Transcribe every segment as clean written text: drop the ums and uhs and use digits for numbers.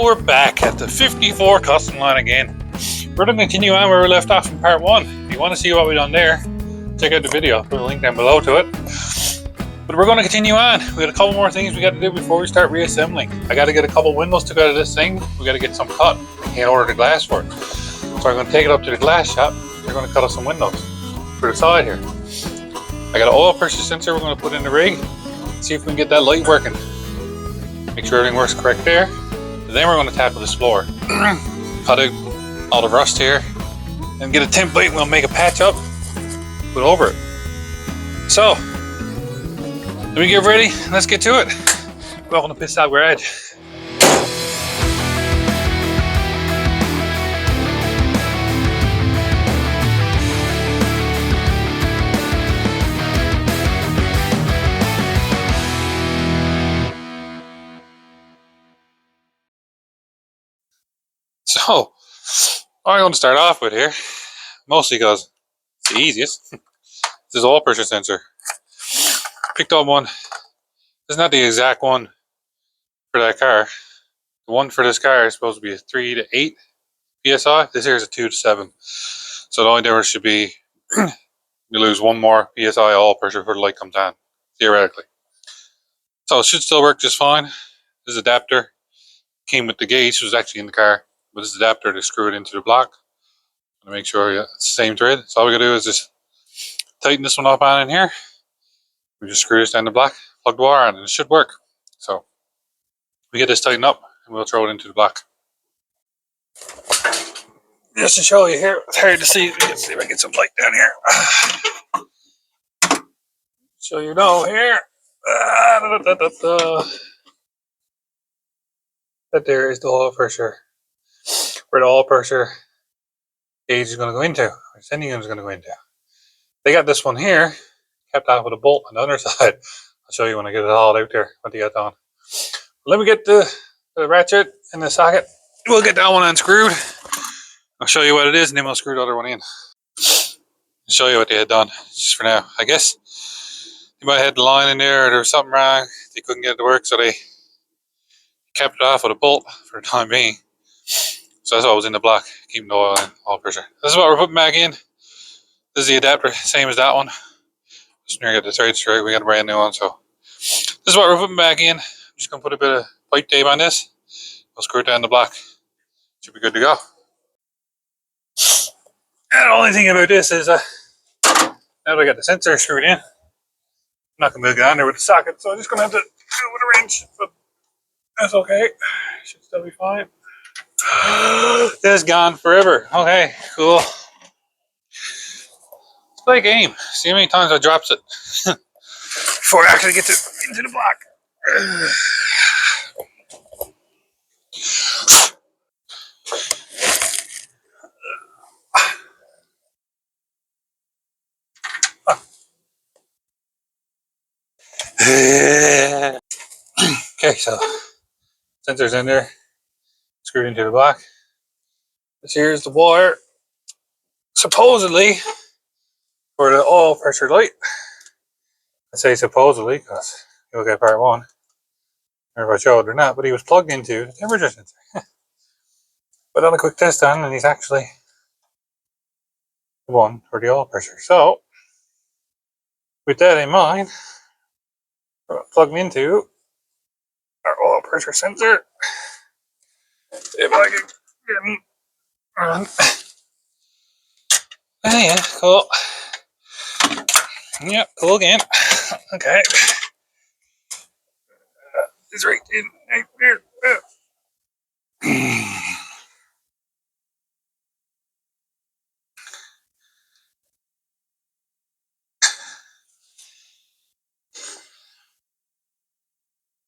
we're back at the 54 Customline again. We're going to continue on where we left off in part 1. If you want to see what we done there, check out the video. I'll put a link down below to it. But we're going to continue on. We got a couple more things we got to do before we start reassembling. I got to get a couple windows took out of this thing. We got to get some cut. I can't order the glass for it. So I'm going to take it up to the glass shop. They're going to cut us some windows for the side here. I got an oil pressure sensor we're going to put in the rig. See if we can get that light working. Make sure everything works correct there. And then we're going to tackle this floor. Cut out all the rust here. And get a template and we'll make a patch up. Put over it. So, let me get ready. Let's get to it. Welcome to Pit Stop Garage. So, I'm going to start off with here, mostly because it's the easiest. This is oil pressure sensor. Picked up one. This is not the exact one for that car. The one for this car is supposed to be a 3 to 8 psi. This here is a 2 to 7. So the only difference should be you lose one more psi oil pressure before the light comes on, theoretically. So it should still work just fine. This adapter came with the gauge. It was actually in the car. With this adapter to screw it into the block to make sure it's the same thread. So all we gotta do is just tighten this one up on in here. We just screw this down the block, plug the wire on, and it should work. So we get this tightened up and we'll throw it into the block. Just to show you here, it's hard to see. Let's see if I can get some light down here. So you know here. That there is the oil pressure. Where the oil pressure gauge is going to go into, or sending unit is going to go into. They got this one here, kept off with a bolt on the other side. I'll show you when I get it all out there, what they got on. Let me get the ratchet in the socket. We'll get that one unscrewed. I'll show you what it is, and then we'll screw the other one in. I'll show you what they had done, just for now. I guess they might have had the line in there, or there was something wrong. They couldn't get it to work, so they kept it off with a bolt for the time being. So that's what was in the block, keeping the oil pressure. This is what we're putting back in. This is the adapter, same as that one. Just near get the thread straight, we got a brand new one. So this is what we're putting back in. I'm just gonna put a bit of pipe tape on this. We'll screw it down the block. Should be good to go. And the only thing about this is now that I got the sensor screwed in, I'm not gonna be able to get on there with the socket, so I'm just gonna have to do it with a wrench, but that's okay. Should still be fine. This is gone forever. Okay, cool. Let's play a game. See how many times I drops it before I actually get into the block. Okay, so sensor's in there, screwed into the block. This here's the wire, supposedly for the oil pressure light. I say supposedly because you'll get part 1. Or if I showed it or not, but he was plugged into the temperature sensor. But on a quick test on, and he's actually the one for the oil pressure. So, with that in mind, we're going to plug him into our oil pressure sensor. If I can get him on. Oh yeah, cool. Yep, cool again. Okay. It's right in right there.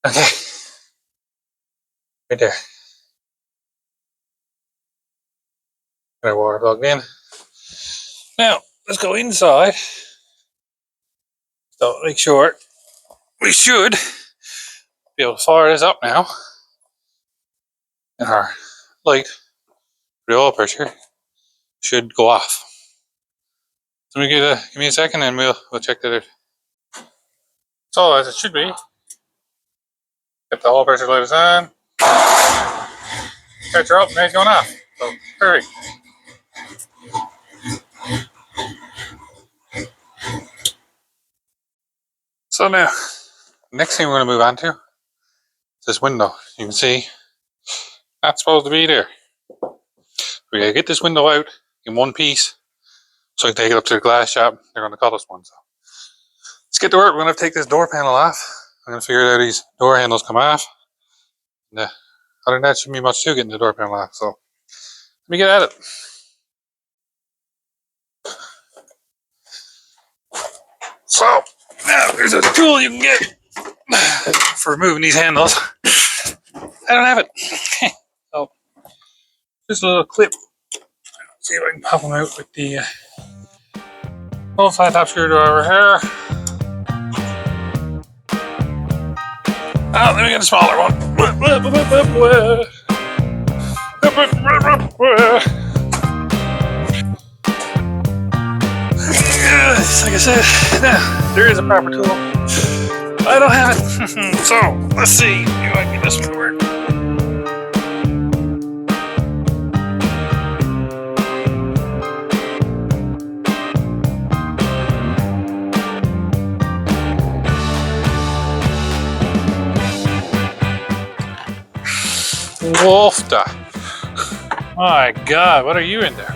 Okay. Right there. Got our wire plugged in. Now, let's go inside. So make sure we should be able to fire this up now. And our light for the oil pressure should go off. So give me a second and we'll check that out. So as it should be. Get the oil pressure light is on. catch her up, and it's going off. So, perfect. So now, next thing we're going to move on to is this window. You can see, not supposed to be there. We got to get this window out in one piece so I can take it up to the glass shop. They're going to cut us one. So let's get to work. We're going to take this door panel off. I'm going to figure out how these door handles come off. And, other than that, shouldn't be much to getting the door panel off. So let me get at it. So now there's a tool you can get for removing these handles. I don't have it. So just a little clip. Let's see if I can pop them out with the little flat top screwdriver here. Oh, let me get a smaller one. Like I said, there is a proper tool. I don't have it. So let's see if I can get this one to work. Wolfda. My God, what are you in there?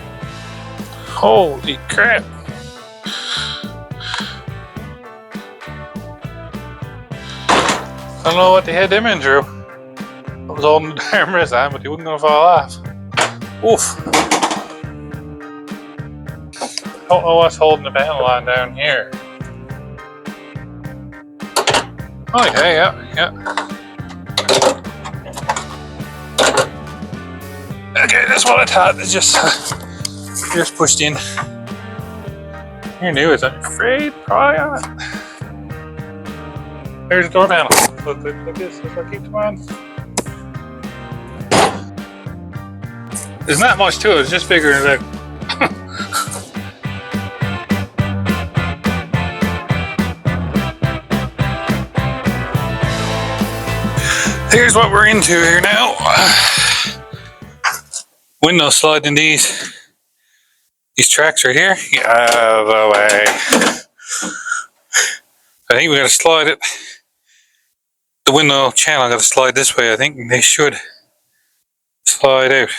Holy crap. I don't know what they had them in, Drew. I was holding the damn wrist on, but they wasn't going to fall off. Oof. I don't know what's holding the panel on down here. Oh, yeah. Okay, that's what I thought. It's just pushed in. You're new, is I'm afraid. Probably on it. There's the door panel. Look this. That's what keeps them on. There's not much to it. It's just figuring it out. Here's what we're into here now. Window sliding these tracks right here. Get out of the way. I think we gotta slide it. The window channel gotta slide this way, I think, and they should slide out.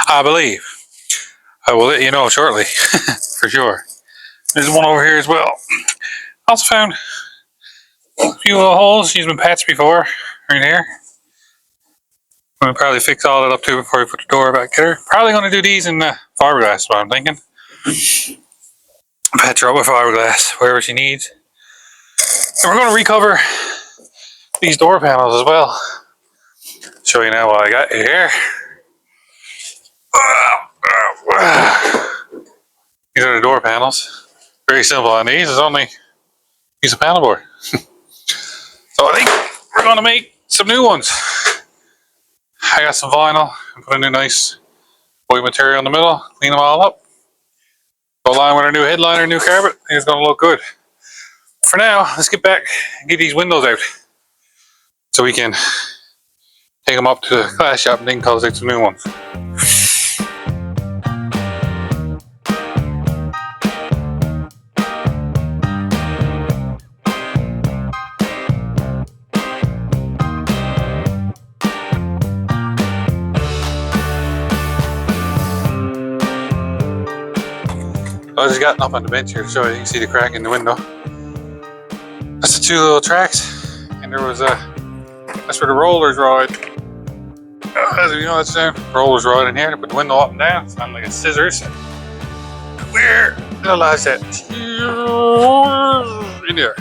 I believe. I will let you know shortly, for sure. There's one over here as well. Also found a few little holes. These have been patched before, right here. I'm gonna probably fix all that up too before we put the door back there. Probably gonna do these in the fiberglass, what I'm thinking. Patch her up with fiberglass, wherever she needs. And we're gonna recover these door panels as well. Show you now what I got here. These are the door panels. Very simple on these. It's only a piece of panel board. So I think we're gonna make some new ones. I got some vinyl and put a new nice white material in the middle, clean them all up. Go along with our new headliner, new carpet. I think it's gonna look good. For now, let's get back and get these windows out so we can take them up to the glass shop and then collect some new ones. I just got up on the bench here to show you. You can see the crack in the window. That's the two little tracks, and there was that's where the rollers ride. As you know, that's the rollers ride in here to put the window up and down. It's not like it's scissors. Where the lodge that in there?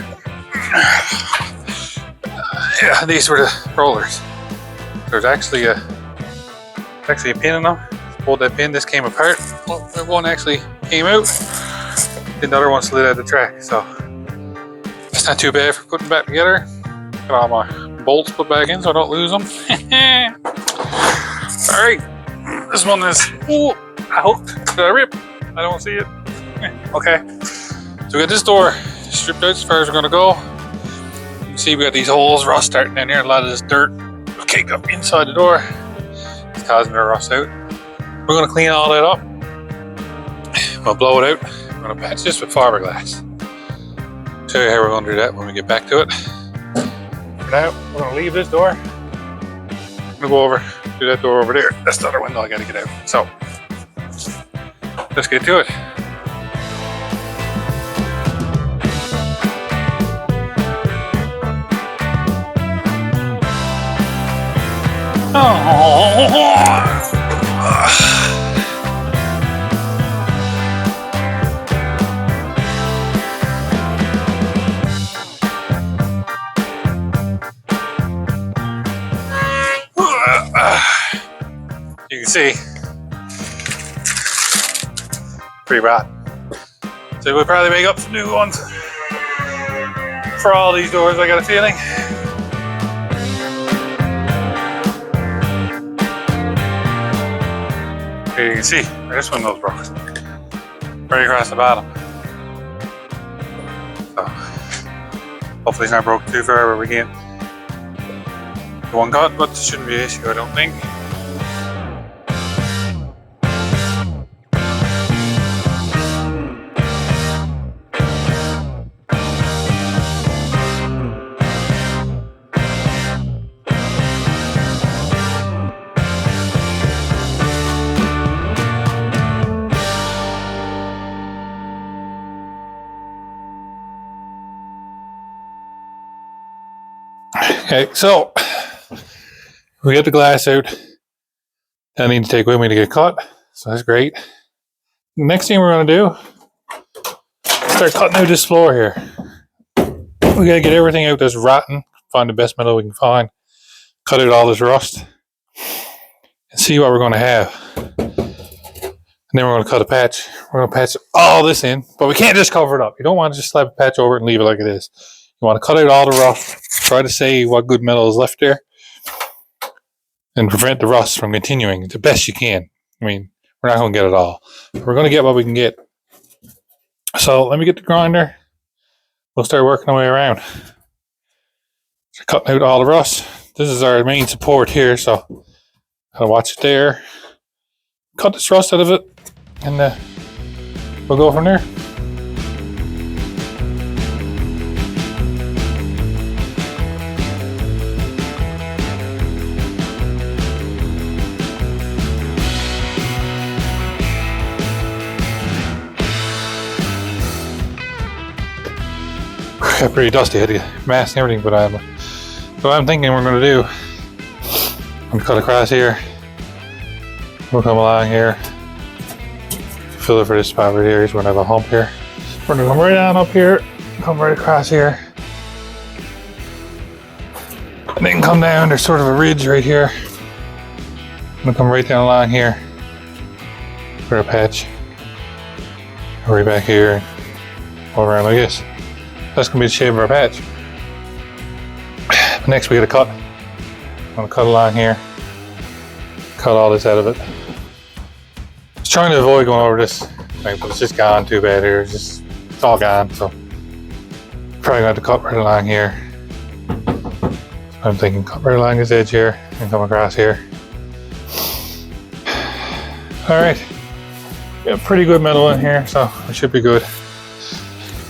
Yeah, these were the rollers. There's actually a pin in them. Pulled that pin. This came apart. Well, that one actually came out. The other one slid out of the track. So it's not too bad for putting back together. Got all my bolts put back in so I don't lose them. Alright, this one is, oh, I hooked. Did I rip? I don't see it. Okay, so we got this door stripped out as far as we're going to go. You can see we got these holes, rust starting in here, a lot of this dirt caked up inside the door. It's causing it to rust out. We're going to clean all that up. We'll blow it out. We're going to patch this with fiberglass. Show you how we're going to do that when we get back to it. For now, we're going to leave this door. I'm going to go over, do that door over there. That's the other window I got to get out. So, let's get to it. You can see, pretty bad. So we'll probably make up some new ones for all these doors, I got a feeling. Here you can see where this window's broke, right across the bottom. So hopefully it's not broke too far where we get the one cut, but this shouldn't be an issue, I don't think. Okay, so we get the glass out that I need to take with me to get cut, so that's great. The next thing we're going to do is start cutting out this floor here. We got to get everything out that's rotten, find the best metal we can find, cut out all this rust, and see what we're going to have. And then we're going to cut a patch. We're going to patch all this in, but we can't just cover it up. You don't want to just slap a patch over it and leave it like it is. You want to cut out all the rust, try to save what good metal is left there, and prevent the rust from continuing the best you can. I mean, we're not going to get it all. We're going to get what we can get. So let me get the grinder. We'll start working our way around. So cutting out all the rust. This is our main support here, so gotta watch it there. Cut this rust out of it, and we'll go from there. Got pretty dusty, I had to mask and everything, but what I'm thinking we're going to do, I'm going to cut across here, we'll come along here, fill it for this spot right here, we're going to have a hump here. We're going to come right on up here, come right across here, and then come down, there's sort of a ridge right here. I'm going to come right down along here for a patch, right back here, all around like this. That's going to be the shape of our patch. But next we got to cut. I'm going to cut along here. Cut all this out of it. I was trying to avoid going over this thing, but it's just gone too bad here. It's all gone, so probably going to have to cut right along here. So I'm thinking cut right along this edge here and come across here. Alright. Got pretty good metal in here, so it should be good.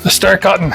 Let's start cutting.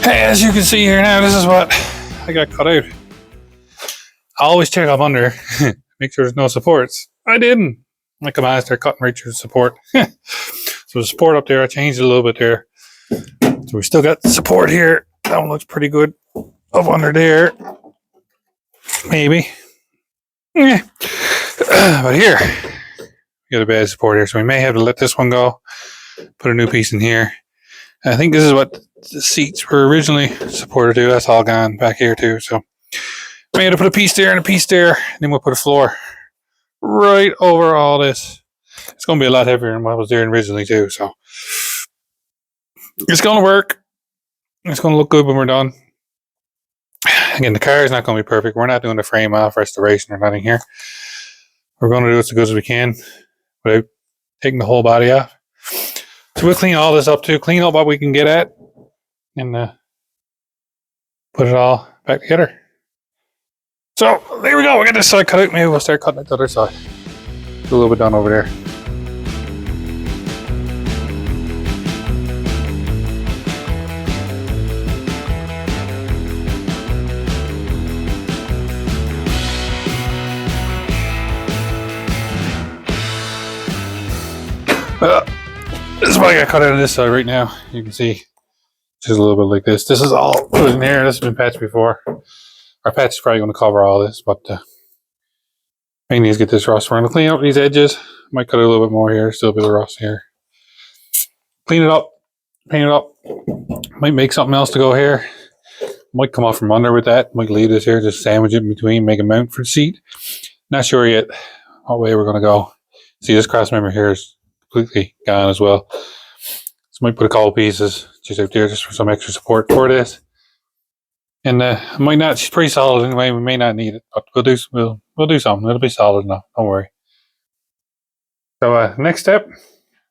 Hey, as you can see here now, this is what I got cut out. I always check up under, make sure there's no supports. I didn't. I come out, start cutting right through the support. So the support up there, I changed it a little bit there. So we still got support here. That one looks pretty good up under there. Maybe. Yeah. But here, we got a bad support here. So we may have to let this one go. Put a new piece in here. And I think this is what the seats were originally supported to. That's all gone back here too. So we had to put a piece there and a piece there. And then we'll put a floor right over all this. It's going to be a lot heavier than what was there originally too. So it's going to work. It's going to look good when we're done. Again, the car is not going to be perfect. We're not doing the frame off restoration or nothing here. We're going to do it as good as we can without taking the whole body off. So we'll clean all this up too. Clean up what we can get at. And put it all back together. So there we go. We got this side cut out. Maybe we'll start cutting it the other side. Do a little bit done over there. This is what I got cut out of this side right now. You can see just a little bit like this. This is all put in here. This has been patched before. Our patch is probably going to cover all this, but mainly is get this rust. We're going to clean up these edges. Might cut a little bit more here. Still a bit of rust here. Clean it up. Paint it up. Might make something else to go here. Might come off from under with that. Might leave this here. Just sandwich it in between. Make a mount for the seat. Not sure yet what way we're going to go. See, this cross member here is completely gone as well. So might put a couple pieces just out there just for some extra support for this. And might not. It's pretty solid anyway. We may not need it, but we'll do something. It'll be solid enough. Don't worry. So next step,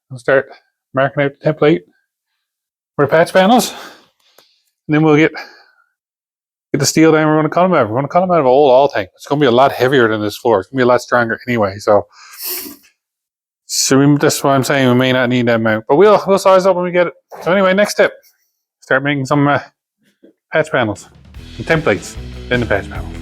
we'll start marking out the template for the patch panels, and then we'll get the steel down. We're going to cut them out. We're going to cut them out of an old all tank. It's going to be a lot heavier than this floor. It's going to be a lot stronger anyway. So that's why I'm saying we may not need that mount, but we'll size up when we get it. So anyway, next step, start making some patch panels, some templates, then the patch panels.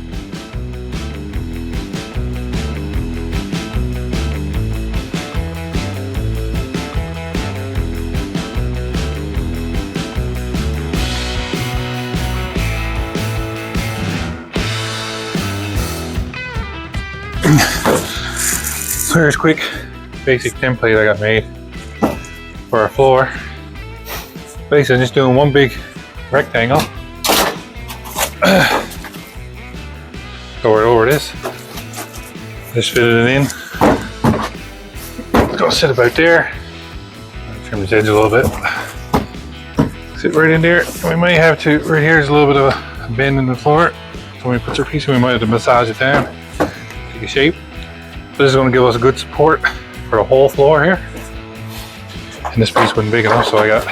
So here's a quick basic template I got made for our floor. Basically just doing one big rectangle. Go right over this. Just fit it in. It's gonna sit about there. Trim this edge a little bit. Sit right in there. And we may have to, right here is a little bit of a bend in the floor. So when we put our piece in, we might have to massage it down. Take a shape. This is going to give us a good support for the whole floor here. And this piece wasn't big enough, so I got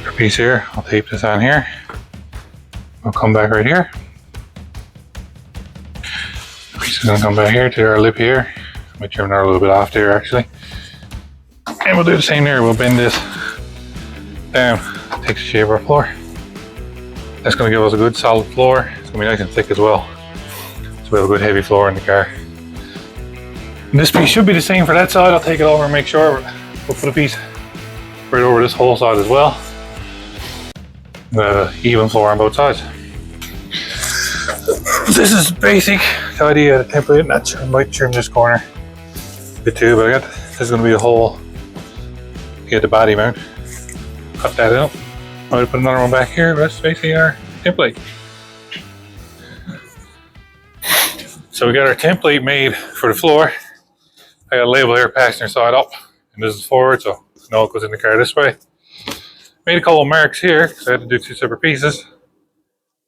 a piece here. I'll tape this on here. I'll come back right here. The piece is going to come back here to our lip here. I might trim that a little bit off there actually. And we'll do the same there. We'll bend this down. Takes the shape of our floor. That's going to give us a good solid floor. It's going to be nice and thick as well. So we have a good heavy floor in the car. And this piece should be the same for that side. I'll take it over and make sure. We'll put a piece right over this whole side as well. We have an even floor on both sides. This is basic. The idea of the template. Not sure, I might trim this corner a bit too, but this is going to be a hole to get the body mount. Cut that out. I'm going to put another one back here, but that's basically our template. So we got our template made for the floor. I got a label here, passenger side up, and this is forward, so I know it goes in the car this way. Made a couple of marks here, because I had to do two separate pieces.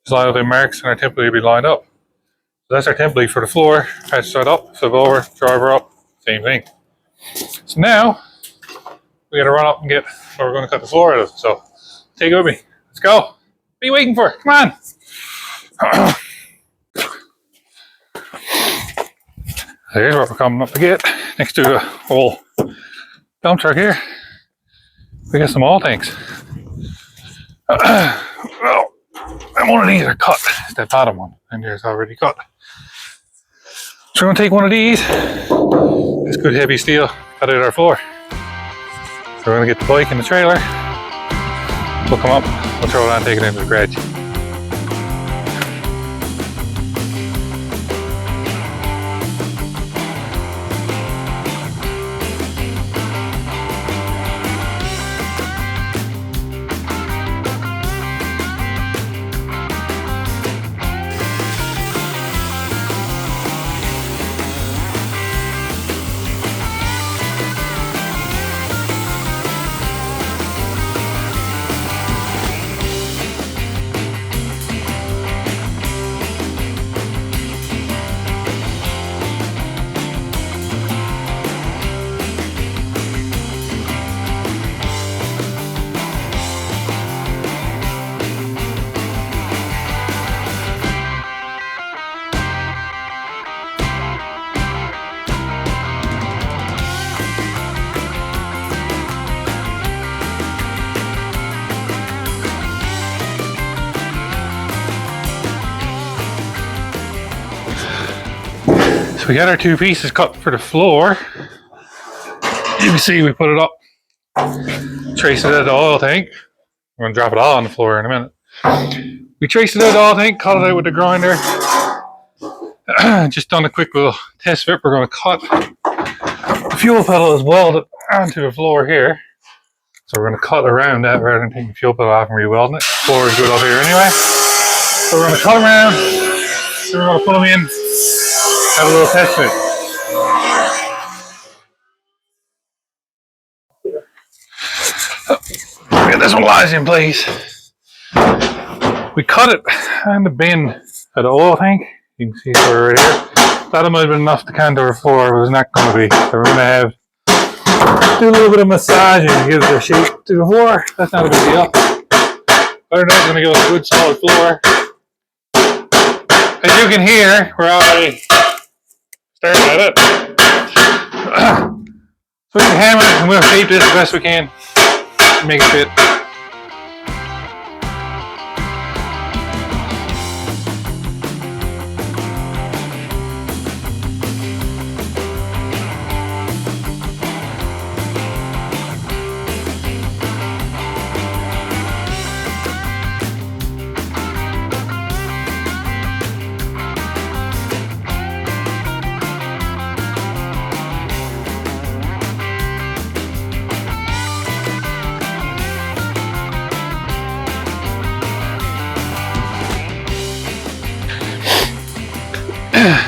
Just line up the marks, and our template will be lined up. So that's our template for the floor. Passenger side up, flip over, driver up, same thing. So now, we gotta run up and get where we're gonna cut the floor out of. So, take it with me. Let's go. What are you waiting for? Come on. Here's what we're coming up to get. Next to the whole dump truck here, we got some oil tanks. Well, and one of these are cut. It's that bottom one, and there's already cut. So we're gonna take one of these. This good heavy steel, cut out our floor. So we're gonna get the bike and the trailer, We'll come up, we'll throw it on, take it into the garage. We got our 2 pieces cut for the floor. You can see we put it up, trace it out of the oil tank. We're going to drop it all on the floor in a minute. We traced it out of the oil tank, cut it out with the grinder. Just done a quick little test fit. We're going to cut the fuel pedal as well onto the floor here. So we're going to cut around that rather than taking the fuel pedal off and re-welding it. The floor is good up here anyway. So we're going to cut around, then we're going to put them in, have a little test fit. Get this one lies in place. We cut it on the bin of the oil tank. You can see it right here. That might have been enough to contour the floor, but it's not going to be. So we're going to do a little bit of massaging to give it a shape to the floor. That's not a big deal. Other than that, we're going to give it a good solid floor. As you can hear, we're already starting at it. So we can hammer it and we'll shape this as best we can to make it fit.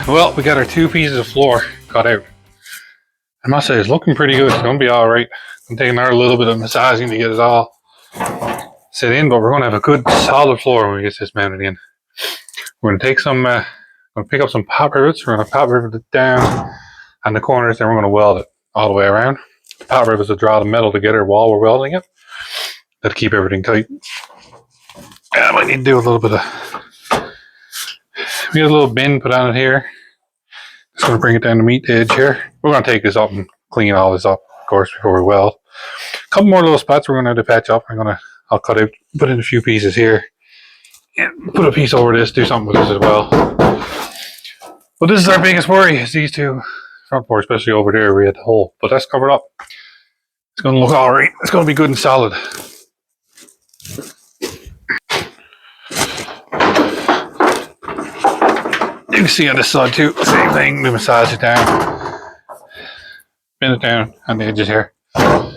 Well, we got our 2 pieces of floor cut out. I must say it's looking pretty good. It's going to be all right. I'm taking another little bit of massaging to get it all set in, but we're going to have a good solid floor when we get this mounted in. We're going to take some, going to pick up some pop rivets. We're going to pop rivet it down on the corners, then we're going to weld it all the way around. The pop rivets will draw the metal together while we're welding it. That'll keep everything tight. And I might need to do a little bit of, we got a little bin put on it here. Just going to bring it down to meet the edge here. We're going to take this up and clean all this up, of course, before we weld. A couple more little spots we're going to have to patch up. I'll cut out, put in a few pieces here, and put a piece over this, do something with this as well. But this is our biggest worry, is these 2 front boards, especially over there we had the hole. But that's covered up. It's going to look all right. It's going to be good and solid. You can see on this side too, same thing. We massage it down, bend it down on the edges here. A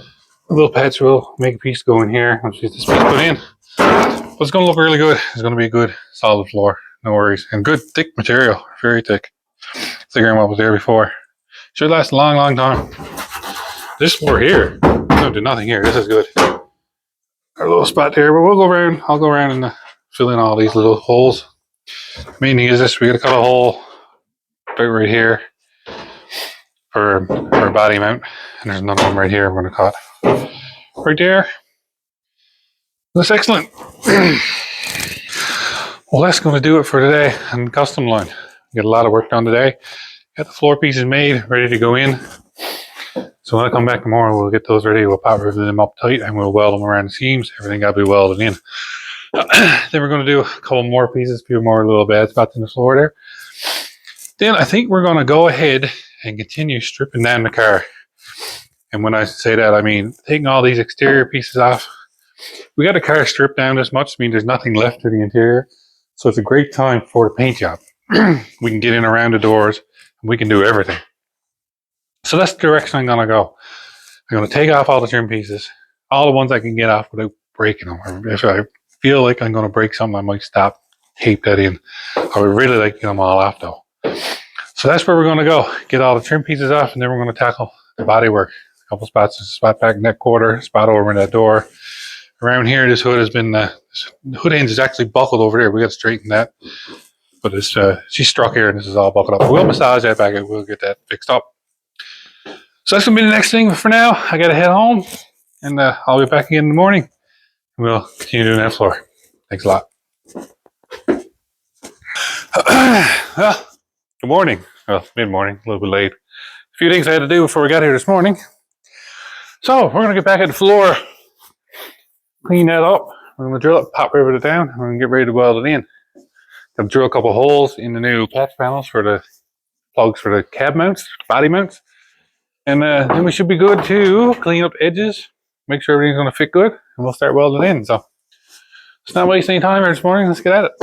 little patch will make a piece go in here once this piece put in. But it's going to look really good. It's going to be a good solid floor, no worries, and good thick material, very thick. Thicker than what was there before. Should last a long, long time. This floor here, no, do nothing here. This is good. Our little spot there, but we'll go around. I'll go around and fill in all these little holes. The main thing is this: we got to cut a hole right here for a body mount, and there's another one right here I'm going to cut right there. That's excellent. Well, that's going to do it for today on Customline. Got a lot of work done today. Got the floor pieces made, ready to go in. So when I come back tomorrow, we'll get those ready. We'll pop them up tight and we'll weld them around the seams. Everything got to be welded in. Then we're going to do a couple more pieces, a few more little bad spots in the floor there. Then I think we're going to go ahead and continue stripping down the car. And when I say that, I mean taking all these exterior pieces off. We got the car stripped down this much, I mean there's nothing left of the interior. So it's a great time for the paint job. We can get in around the doors and we can do everything. So that's the direction I'm gonna go. I'm gonna take off all the trim pieces, all the ones I can get off without breaking them. If I feel like I'm gonna break something, I might stop, tape that in. I would really like to get them all off though. So that's where we're gonna go. Get all the trim pieces off, and then we're gonna tackle the body work. A couple spots, a spot back neck quarter, spot over in that door. Around here, this hood has been, the hood hinge is actually buckled over there. We got to straighten that. But it's, she's struck here and this is all buckled up. We'll massage that back and we'll get that fixed up. So that's going to be the next thing for now. I got to head home and I'll be back again in the morning. We'll continue doing that floor. Thanks a lot. Well, good morning. Well, mid-morning, a little bit late. A few things I had to do before we got here this morning. So we're going to get back at the floor, clean that up. We're going to drill it, pop rivet it down, and we're going to get ready to weld it in. I'll drill a couple holes in the new patch panels for the plugs for the cab mounts, body mounts. And then we should be good to clean up edges, make sure everything's going to fit good, and we'll start welding in. So let's not waste any time here this morning. Let's get at it.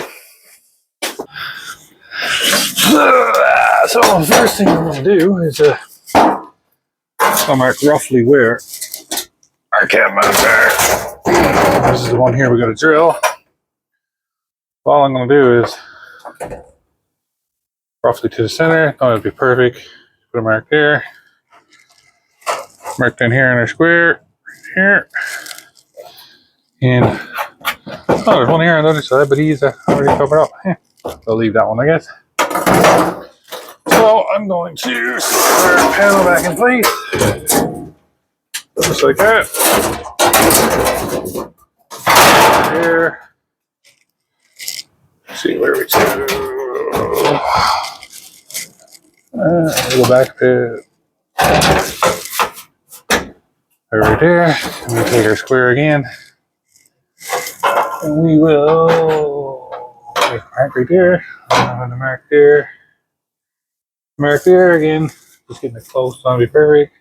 So the first thing I'm going to do is I'll mark roughly where our cab mounts are. This is the one here we got to drill. All I'm going to do is roughly to the center. Don't have to be perfect. Put a mark there. Mark down here in our square. Here. And oh, there's one here on the other side, but he's already covered up. I'll leave that one, I guess. So I'm going to put our panel back in place. Just like that. Here. Let's see where we go. We'll go back to right there. I'm going to take our square again. And we will mark right there. I'm going to mark there. Mark there again. Just getting it close, so it'll be perfect.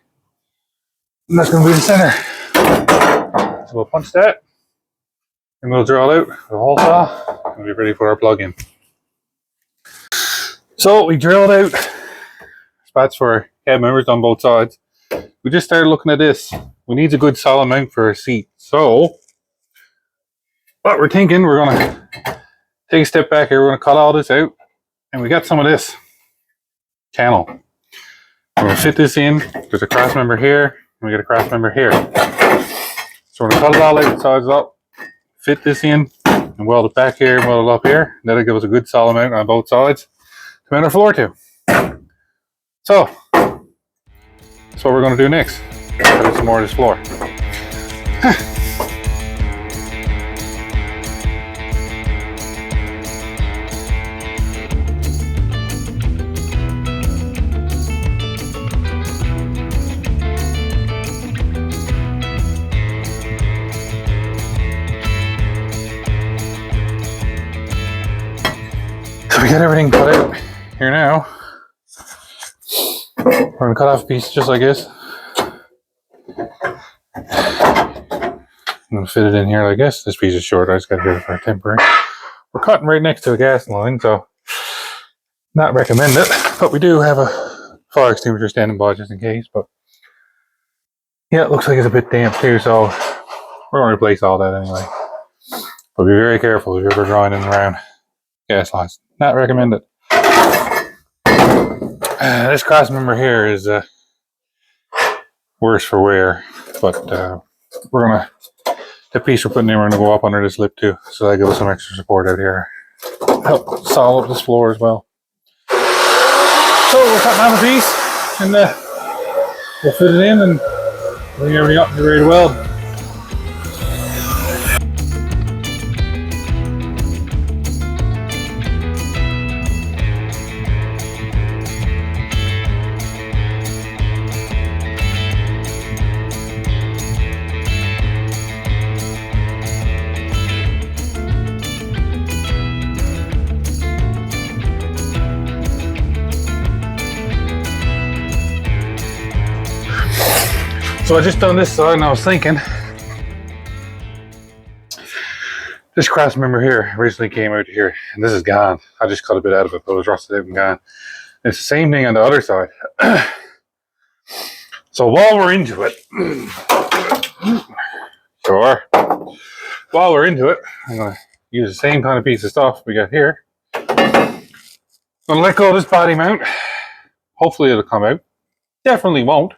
And that's going to be the center. So we'll punch that. And we'll draw it out with a hole saw. And we'll be ready for our plug in. So we drilled out spots for our cab members on both sides. We just started looking at this. We need a good solid mount for our seat. So what we're thinking, we're going to take a step back here. We're going to cut all this out. And we got some of this channel. We're going to fit this in. There's a cross member here. And we got a cross member here. So we're going to cut it all out, size it up, fit this in, and weld it back here and weld it up here. That'll give us a good solid mount on both sides to mount our floor to. So that's what we're going to do next. Cut out some more of this floor. So we got everything cut out here now. We're going to cut off a piece just like this. I'm going to fit it in here like this. This piece is short. I just got to get it for a temporary. We're cutting right next to a gas line, so not recommend it. But we do have a fire extinguisher standing by just in case. But yeah, it looks like it's a bit damp too, so we're going to replace all that anyway. But be very careful if you're ever grinding around gas lines. Not recommended. This cross member here is worse for wear, but we're gonna, the piece we're putting in, we're gonna go up under this lip too, so that gives us some extra support out here. Help solid up this floor as well. So we're cutting off a piece, and we'll fit it in and bring everything up and be ready to weld. So I just done this side and I was thinking This cross member here originally came out here, and this is gone. I just cut a bit out of it, but it was rusted out and gone. And it's the same thing on the other side. So while we're into it, sure. While we're into it, I'm gonna use the same kind of piece of stuff we got here. I'm gonna let go of this body mount. Hopefully it'll come out. Definitely won't.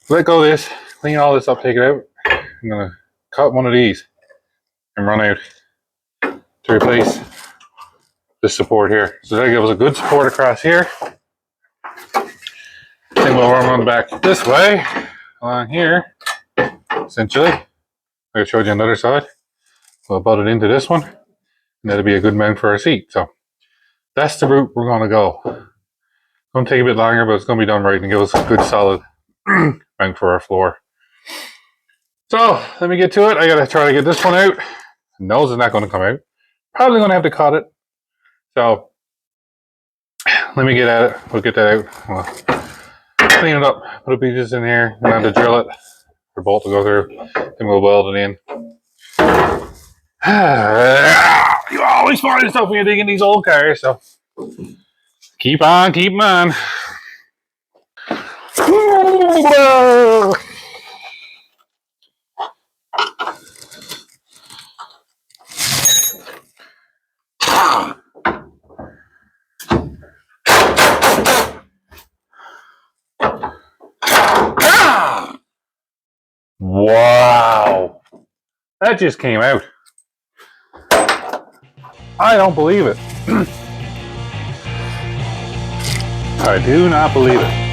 Let go of this, clean all this up, take it out. I'm gonna cut one of these and run out to replace this support here. So that'll give us a good support across here. Then we'll run back this way, along here, essentially. I showed you on the other side. We'll butt it into this one, and that'll be a good mount for our seat. So that's the route we're gonna go. It's gonna take a bit longer, but it's gonna be done right and give us a good solid mount for our floor. So let me get to it. I gotta try to get this one out. The nose is not gonna come out. Probably gonna have to cut it. So let me get at it. We'll get that out. We'll clean it up, put a pieces in here, and then to drill it for bolt to go through. Then we'll weld it in. You always find stuff when you're digging these old cars, so keep on, keep on. Wow, that just came out. I don't believe it. I do not believe it.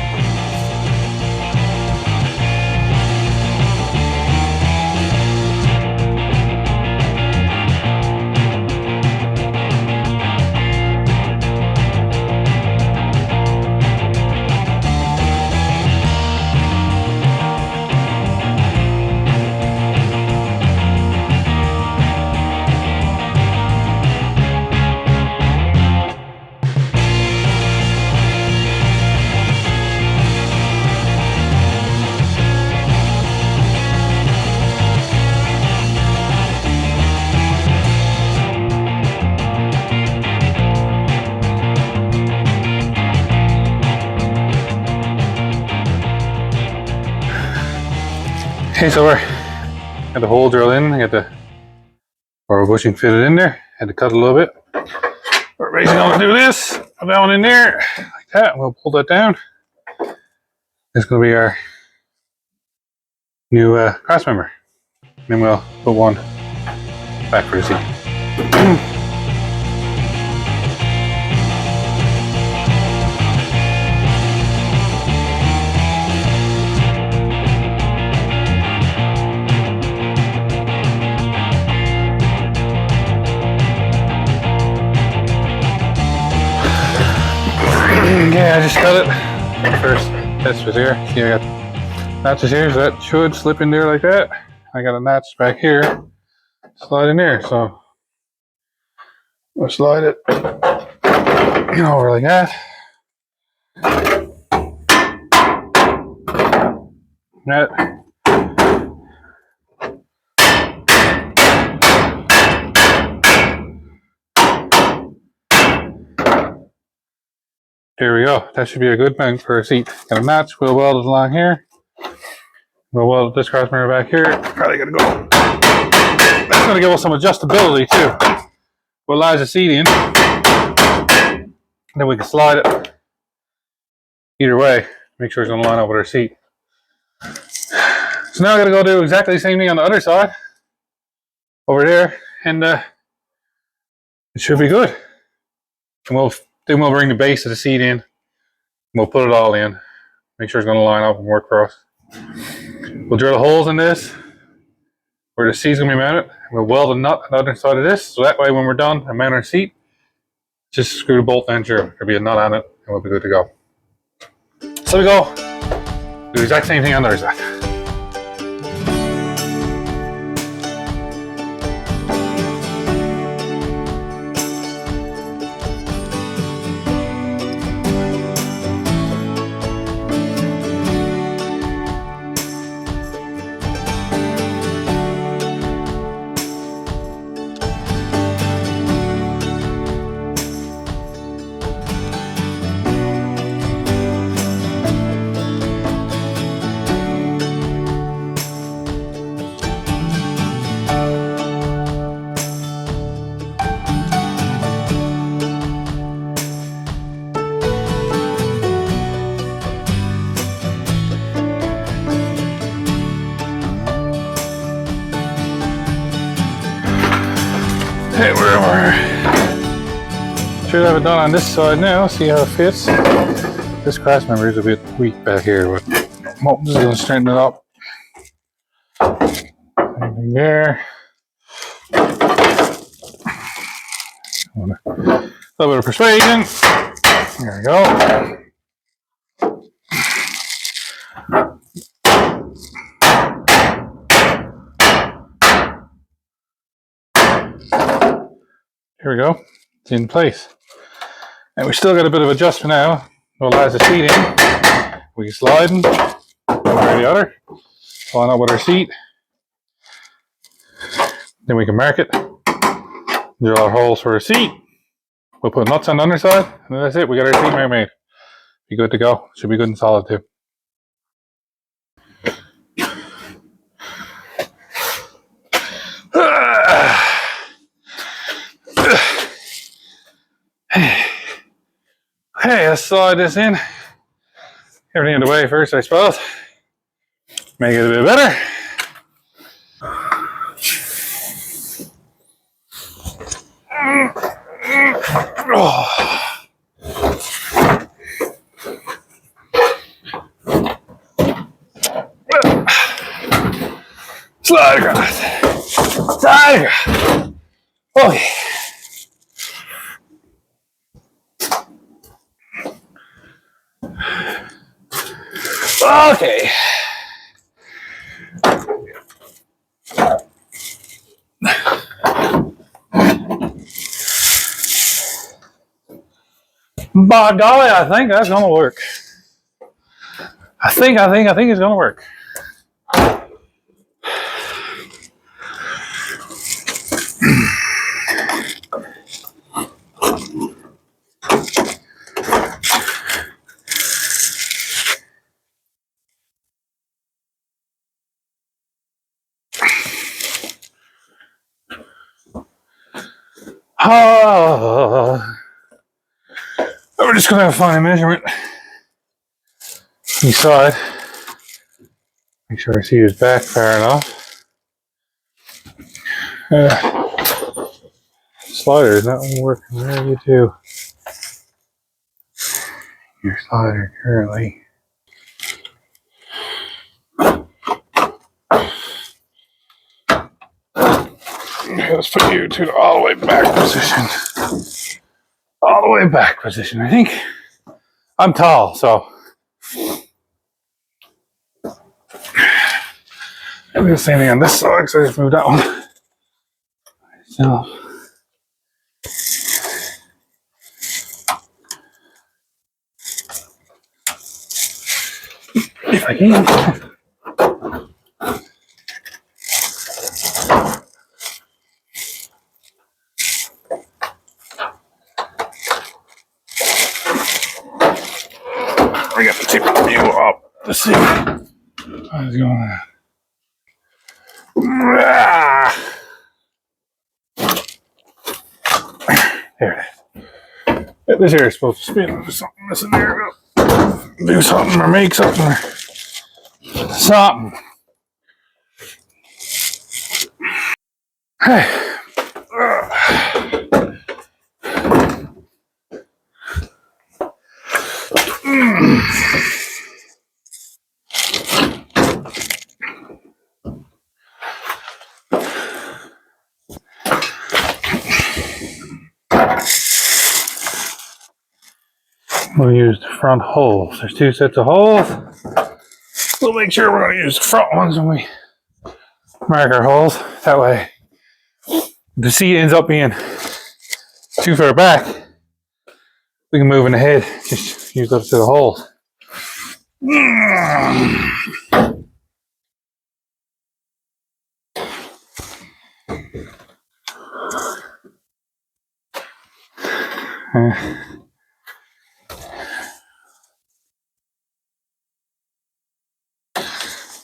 Okay, so we're got the hole drilled in. I got the rubber bushing fitted in there. Had to cut a little bit. We're basically going to do this. Put that one in there like that. We'll pull that down. It's going to be our new cross member. Then we'll put one back for the seat. Yeah, I just cut it. First test was here. See, I got notches here, so that should slip in there like that. I got a notch back here, slide in there. So we'll slide it over like that. That. There we go. That should be a good mount for a seat. Got a notch. We'll weld it along here. We'll weld this cross member back here. Probably gonna go. That's gonna give us some adjustability too. We'll lodge the seat in. Then we can slide it either way. Make sure it's gonna line up with our seat. So now I gotta go do exactly the same thing on the other side. Over there. And it should be good. And then we'll bring the base of the seat in. We'll put it all in. Make sure it's going to line up and work for us. We'll drill holes in this where the seat's going to be mounted. We'll weld a nut on the other side of this. So that way when we're done and mount our seat, just screw the bolt down through. There'll be a nut on it and we'll be good to go. So we go. Do the exact same thing on the other side. wherever. Should have it done on this side now, see how it fits. This cross member is a bit weak back here, but I'm just going to straighten it up. Anything there. A little bit of persuasion. There we go. Here we go. It's in place. And we still got a bit of adjustment now. We'll allow the seat in. We can slide in one or the other. Line up with our seat. Then we can mark it. Drill our holes for our seat. We'll put nuts on the underside. And that's it. We got our seat made. Be good to go. Should be good and solid too. Okay, let's slide this in. Everything in the way first, I suppose. Make it a bit better. Oh. Slide across. Slide across. Okay. Okay. By golly, I think that's gonna work. I think it's gonna work. We're just gonna find a measurement. Each side. Make sure I see his back far enough. Slider is not working. Where are you two? Your slider currently. Okay, let's put you to all the way back position. All the way back position, I think. I'm tall, so I'll do the same thing on this side, so I just moved that one. So if I can. We got the tip of the view up. Let's see. How's it going? There it is. This here is supposed to spin or something. Listen there. Do something or make something or something. Hey. We'll use the front holes. There's two sets of holes. We'll make sure we're going to use the front ones when we mark our holes. That way, if the seat ends up being too far back, we can move in the head. Just use those set of holes.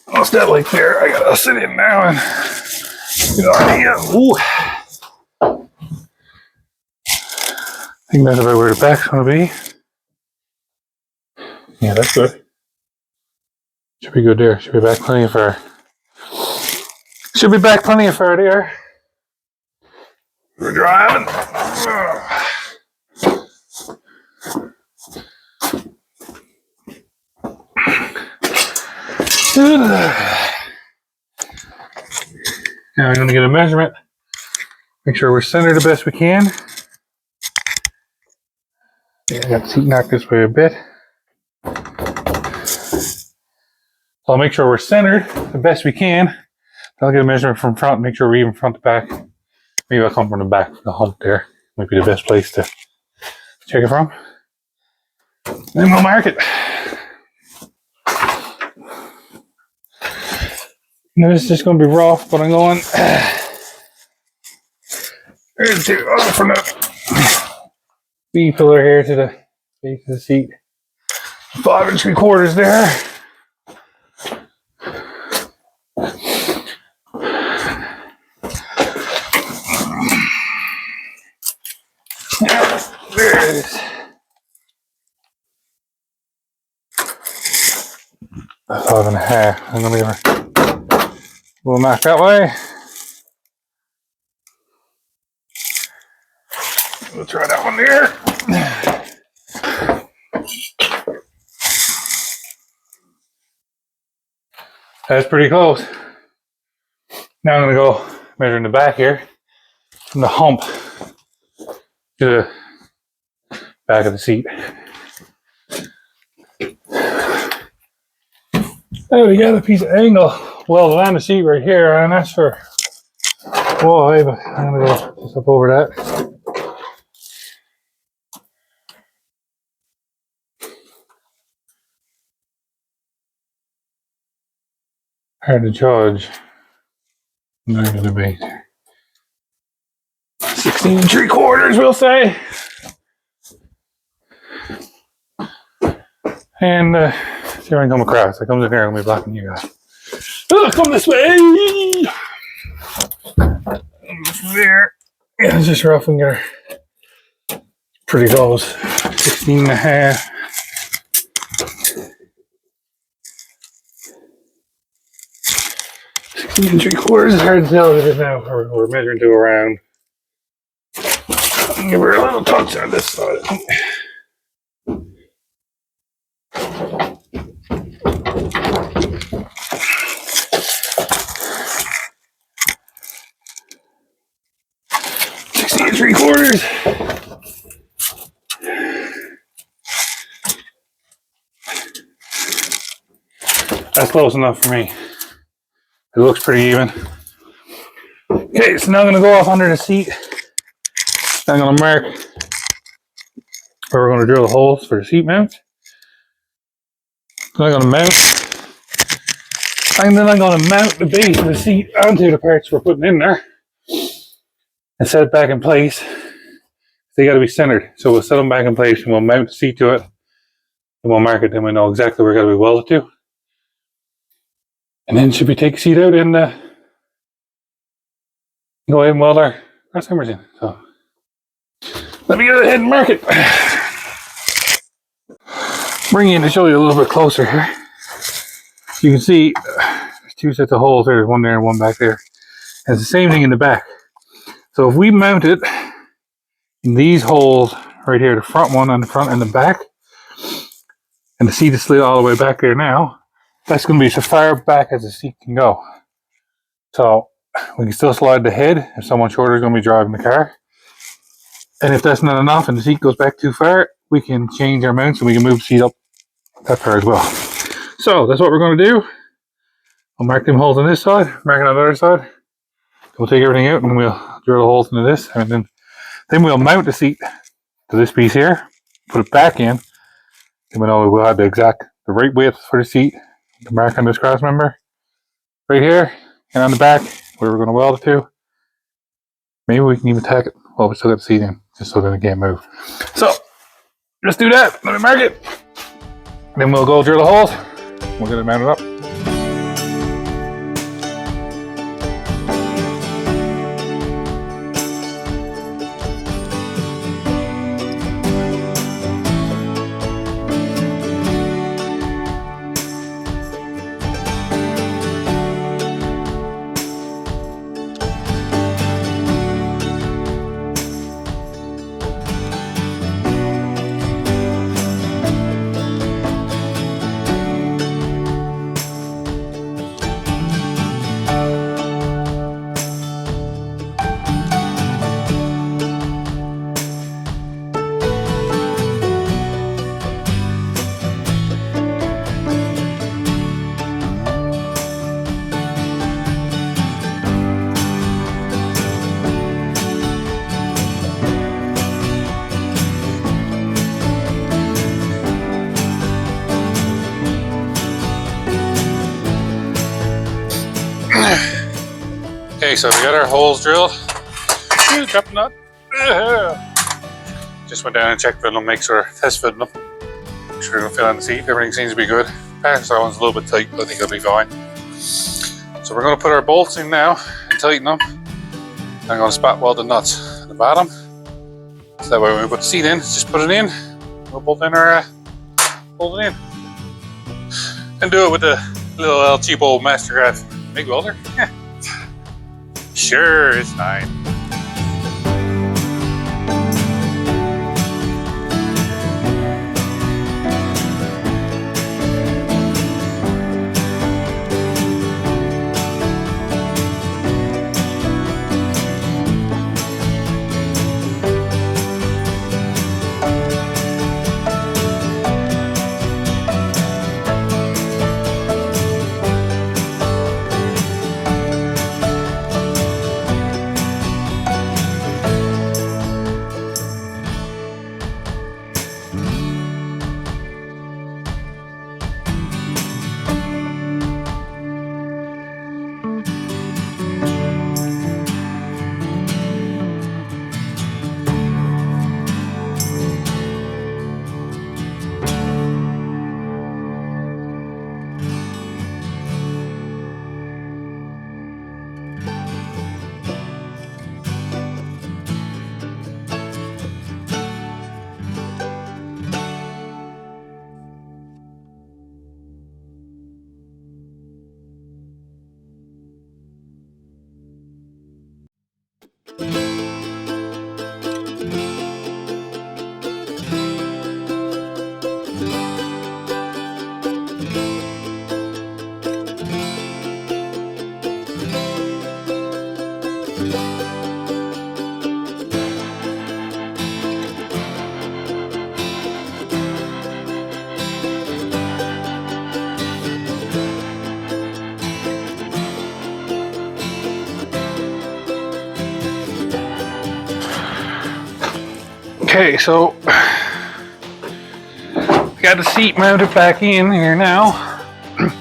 Well, it's definitely clear. I gotta sit in now and get an idea. Ooh. I think that's about where the back's gonna be. Yeah, that's good. Should be good there. Should be back plenty of far. Should be back plenty of far there. We're driving. Now I'm going to get a measurement. Make sure we're centered the best we can. Yeah, I got the seat knocked this way a bit. So I'll make sure we're centered the best we can. I'll get a measurement from front, make sure we're even front to back. Maybe I'll come from the back, the hump there. Might be the best place to check it from. Then we'll mark it. Now this is just going to be rough, but I'm going from the B pillar here to the base of the seat. 5 3/4 there. There it is. 5 1/2. I'm going to give her a little knock that way. We'll try that one there. That's pretty close. Now I'm going to go measure in the back here from the hump to the back of the seat. Oh, we got a piece of angle welded on the seat right here, and that's for why, but I'm going to go just up over that. Hard to judge. I'm going to be 16 3/4, we'll say. And see if I can come across. I comes in here, I'm going to be blocking you guys. Oh, come this way! There. Yeah, it's just rough and get her pretty close. 16 1/2. 16 3/4 is hard to tell if it is now. We're measuring to around. Give her a little touch on this side. 16 3/4. That's close enough for me. It looks pretty even. Okay, so now I'm going to go off under the seat. I'm going to mark where we're going to drill the holes for the seat mount. Then I'm going to mount. And then I'm going to mount the base of the seat onto the parts we're putting in there. And set it back in place. They got to be centered. So we'll set them back in place and we'll mount the seat to it. And we'll mark it, then we know exactly where we're going to be welded to. And then should we take the seat out and go ahead and weld our cross members in. So let me go ahead and mark it. Bring you in to show you a little bit closer here. You can see there's 2 sets of holes there. There's one there and one back there. And it's the same thing in the back. So if we mount it in these holes right here, the front one on the front and the back, and the seat is slid all the way back there now, that's going to be as far back as the seat can go. So we can still slide the head if someone shorter is going to be driving the car. And if that's not enough and the seat goes back too far, we can change our mounts and we can move the seat up that far as well. So that's what we're going to do. I'll mark them holes on this side, mark it on the other side. We'll take everything out and we'll drill the holes into this, and then we'll mount the seat to this piece here, put it back in, and we know we'll have the right width for the seat, the mark on this cross member right here, and on the back where we're going to weld it to. Maybe we can even tack it while we still got the seat in, just so that it can't move. So let's do that. Let me mark it. Then we'll go drill the holes. We'll get it mounted up. Okay, so we got our holes drilled. Drop a nut. Just went down and checked fitting them, make sure, test fitting them. Make sure it'll fit on the seat. Everything seems to be good. Passenger one's a little bit tight, but I think it'll be fine. So we're going to put our bolts in now and tighten them. I'm going to spot weld the nuts at the bottom. So that way when we put the seat in, just put it in. We'll bolt it in. And do it with the little cheap old Mastercraft MIG welder. Sure, it's fine. Okay, so got the seat mounted back in here now. I'm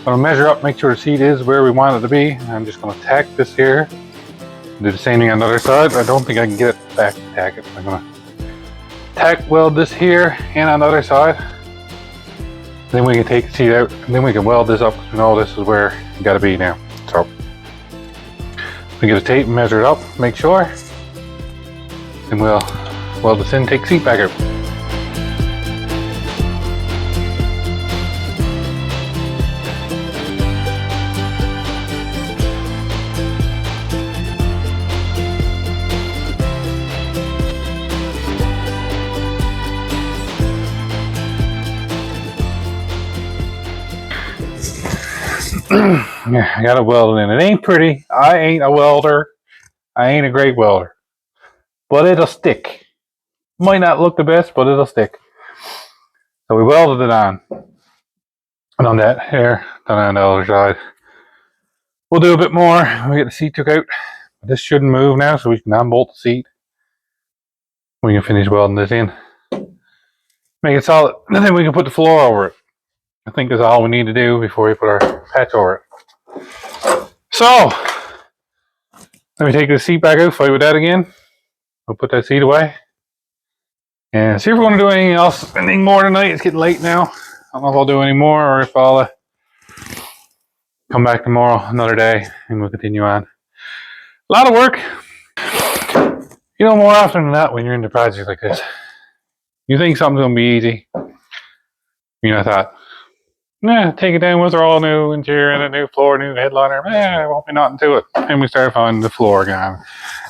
gonna measure up, make sure the seat is where we want it to be. I'm just gonna tack this here. Do the same thing on the other side. I don't think I can get it back to tack it. I'm gonna tack weld this here and on the other side. Then we can take the seat out and then we can weld this up. We know this is where you gotta be now. So we get a tape and measure it up, make sure. And we'll weld this in, take the seat back out. Yeah, I got it welded in. It ain't pretty. I ain't a welder. I ain't a great welder. But it'll stick. Might not look the best, but it'll stick. So we welded it on. And on that here, done on the other side. We'll do a bit more when we get the seat took out. This shouldn't move now, so we can unbolt the seat. We can finish welding this in. Make it solid. And then we can put the floor over it. I think that's all we need to do before we put our patch over it. So, let me take the seat back out, fight with that again. We'll put that seat away. And see if we're going to do anything else, anything more tonight. It's getting late now. I don't know if I'll do any more or if I'll come back tomorrow, another day, and we'll continue on. A lot of work. You know, more often than not, when you're into projects like this, you think something's going to be easy. You know, I thought, nah, take it down with her all new interior and a new floor, new headliner. It won't be nothing to it. And we started finding the floor again.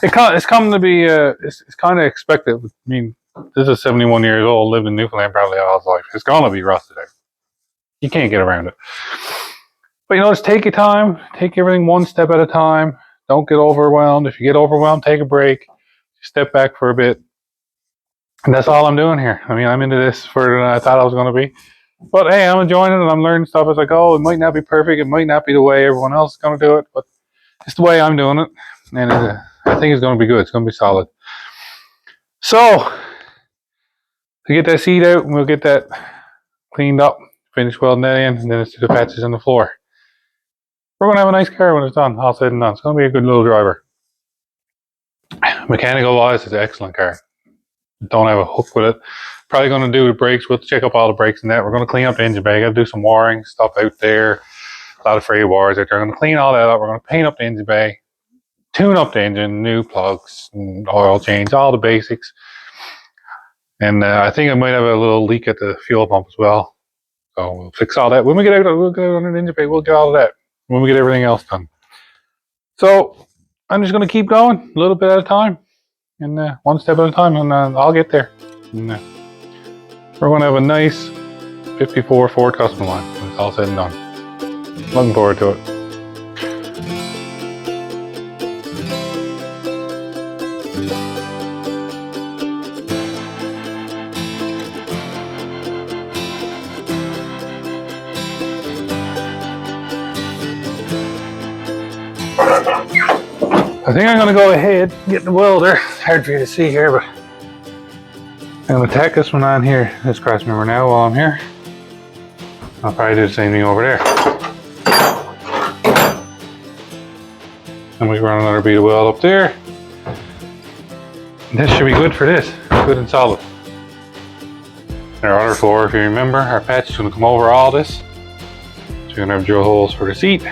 It's come to be, it's kind of expected. I mean, this is 71 years old, lived in Newfoundland probably all his life. It's going to be rusted out. You can't get around it. But you know, just take your time. Take everything one step at a time. Don't get overwhelmed. If you get overwhelmed, take a break. Step back for a bit. And that's all I'm doing here. I mean, I'm into this further than I thought I was going to be. But hey, I'm enjoying it and I'm learning stuff as I go. It might not be perfect. It might not be the way everyone else is going to do it. But it's the way I'm doing it. And I think it's going to be good. It's going to be solid. So, to get that seat out, we'll get that cleaned up, finish welding that in, and then it's to the patches on the floor. We're gonna have a nice car when it's done, all said and done. It's gonna be a good little driver. Mechanical wise, it's an excellent car. Don't have a hook with it. Probably gonna do the brakes. We'll check up all the brakes and that. We're gonna clean up the engine bay. Gotta do some wiring stuff out there. A lot of frayed wires out there. We're gonna clean all that up. We're gonna paint up the engine bay, tune up the engine, new plugs, and oil change, all the basics. And I think I might have a little leak at the fuel pump as well. So we'll fix all that. When we get out, we'll get out on the engine bay. We'll get all of that when we get everything else done. So I'm just going to keep going a little bit at a time, and one step at a time, and I'll get there. And, we're going to have a nice 54 Ford Customline when it's all said and done. Looking forward to it. I think I'm going to go ahead and get the welder. It's hard for you to see here, but I'm going to tack this one on here, this cross member now while I'm here. I'll probably do the same thing over there. And we run another bead of weld up there. And this should be good for this, good and solid. Our other floor, if you remember, our patch is going to come over all this. So we're going to have drill holes for the seat.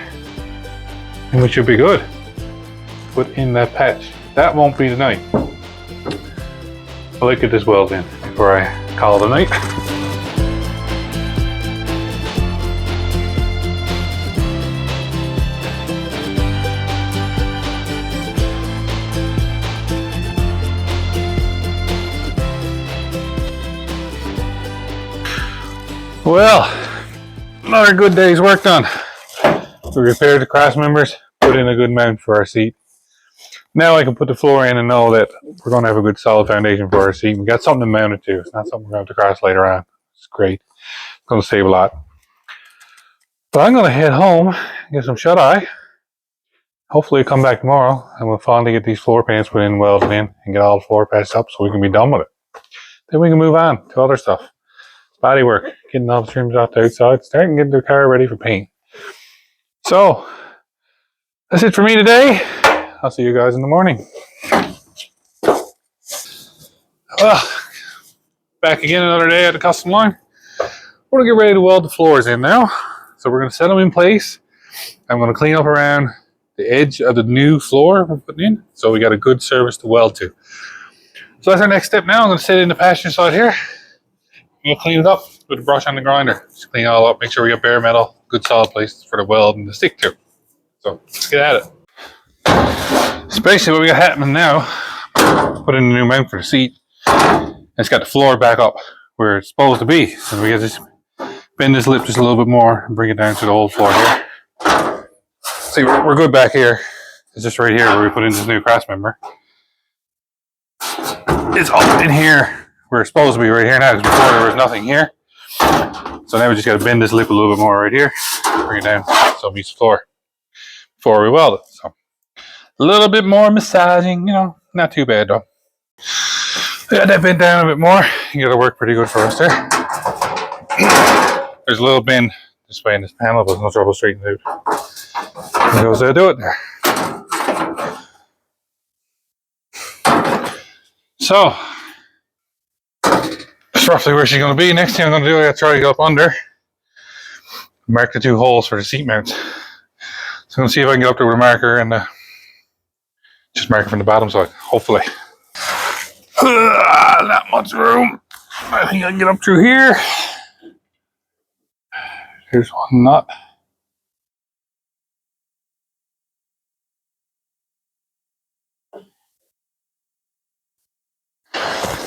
And we should be good. Put in that patch. That won't be tonight. I'll get this weld in before I call it a night. Well, another good day's work done. We repaired the cross members, put in a good mount for our seat. Now I can put the floor in and know that we're going to have a good solid foundation for our seat. We got something to mount it to. It's not something we're going to have to cross later on. It's great. It's going to save a lot. But I'm going to head home, get some shut-eye. Hopefully come back tomorrow and we'll finally get these floor pans put in, welded in, and get all the floor patched up so we can be done with it. Then we can move on to other stuff. Body work, getting all the trims off the outside, starting to get the car ready for paint. So, that's it for me today. I'll see you guys in the morning. Well, back again another day at the Customline. We're going to get ready to weld the floors in now. So we're going to set them in place. I'm going to clean up around the edge of the new floor we're putting in. So we got a good surface to weld to. So that's our next step now. I'm going to sit in the passenger side here. I'm going to clean it up with a brush on the grinder. Just clean it all up, make sure we got bare metal, good solid place for the weld and the stick to. So let's get at it. So basically what we got happening now, put in a new mount for the seat. It's got the floor back up where it's supposed to be. So we got to just bend this lip just a little bit more and bring it down to the old floor here. See, we're good back here. It's just right here where we put in this new cross member. It's up in here where it's supposed to be right here now, because before there was nothing here. So now we just got to bend this lip a little bit more right here, bring it down so it meets the floor before we weld it. So a little bit more massaging, you know, not too bad though. We got that bent down a bit more. You got to work pretty good for us there. There's a little bend this way in this panel, but there's no trouble straightening it out. There goes there, do it there. So that's roughly where she's going to be. Next thing I'm going to do, I got to try to get up under, mark the two holes for the seat mounts. So I'm going to see if I can get up there with a marker and just mark it from the bottom side, hopefully. Not much room. I think I can get up through here. Here's one nut.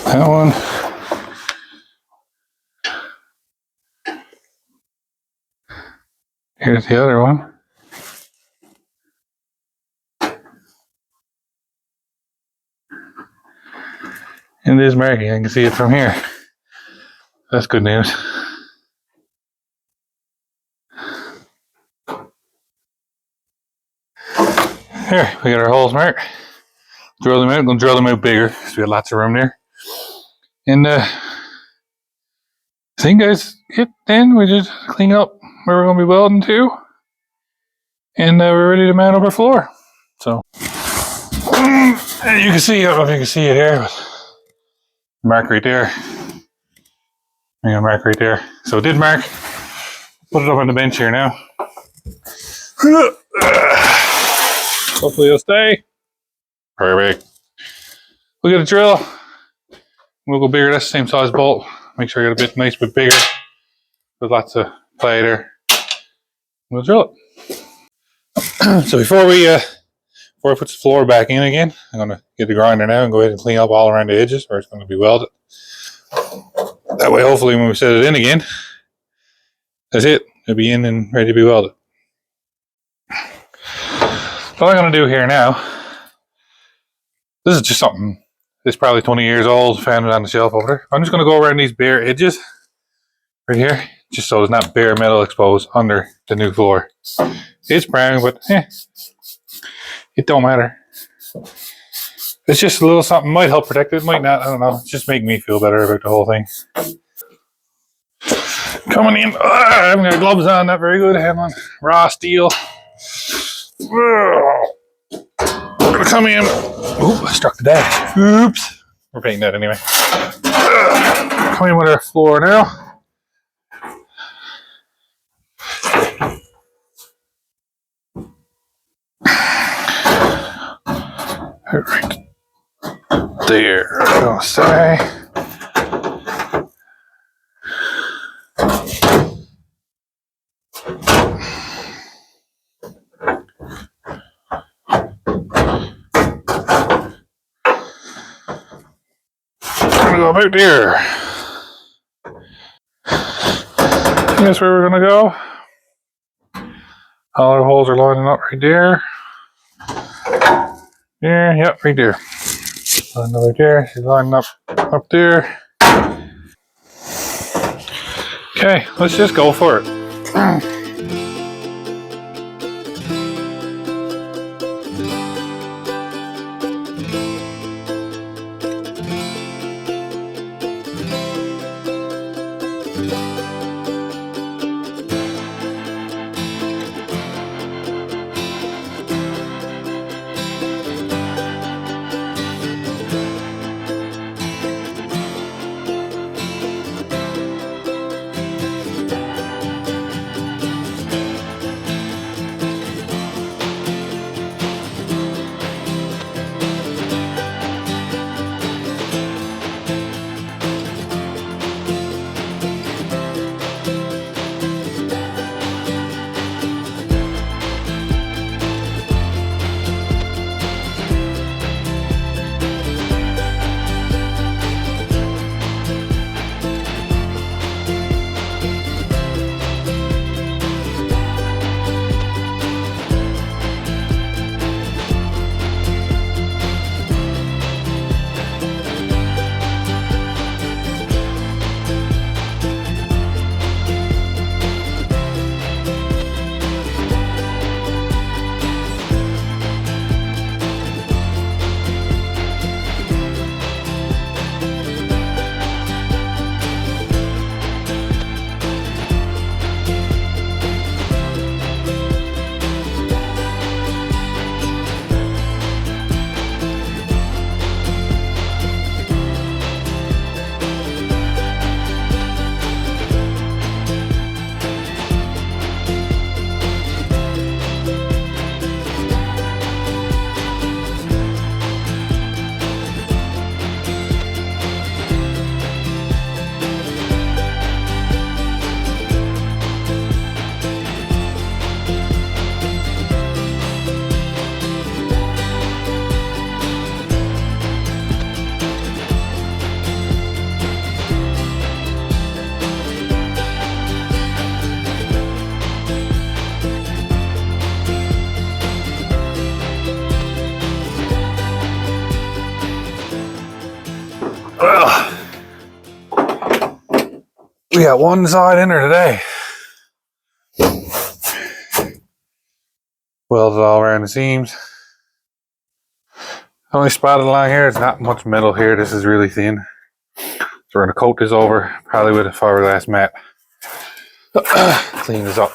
That one. Here's the other one. And it is marking. I can see it from here. That's good news. Here, we got our holes marked. Drill them out. I'm going to drill them out bigger because we got lots of room there. And I think, guys, it then we just clean up where we're going to be welding to. And we're ready to mount up our floor. So, and you can see, I don't know if you can see it here, but mark right there. I'm gonna mark right there. So it did mark. Put it up on the bench here now. Hopefully it'll stay. Perfect. We'll get a drill. We'll go bigger. That's the same size bolt. Make sure I get a bit nice, bit bigger. With lots of play there. We'll drill it. So before I put the floor back in again, I'm gonna get the grinder now and go ahead and clean up all around the edges where it's gonna be welded. That way, hopefully, when we set it in again, that's it. It'll be in and ready to be welded. What I'm going to do here now, this is just something that's probably 20 years old, found it on the shelf over there. I'm just going to go around these bare edges right here, just so there's not bare metal exposed under the new floor. It's brown, but it don't matter. It's just a little something, might help protect it, might not, I don't know. It's just making me feel better about the whole thing. Coming in, I haven't got gloves on, not very good. I have on raw steel. We're gonna come in. Oop, I struck the dash. Oops. We're painting that anyway. Come in with our floor now. Right there, I'm gonna say. I'm gonna go about there. That's where we're gonna go. All our holes are lining up right there. There, yep, right there. Lining right there. She's lining up there. Okay, let's just go for it. Well, we got one side in there today. Welded all around the seams. Only spotted along here, there's not much metal here. This is really thin. So we're gonna coat this over, probably with a fiberglass mat. Clean this up,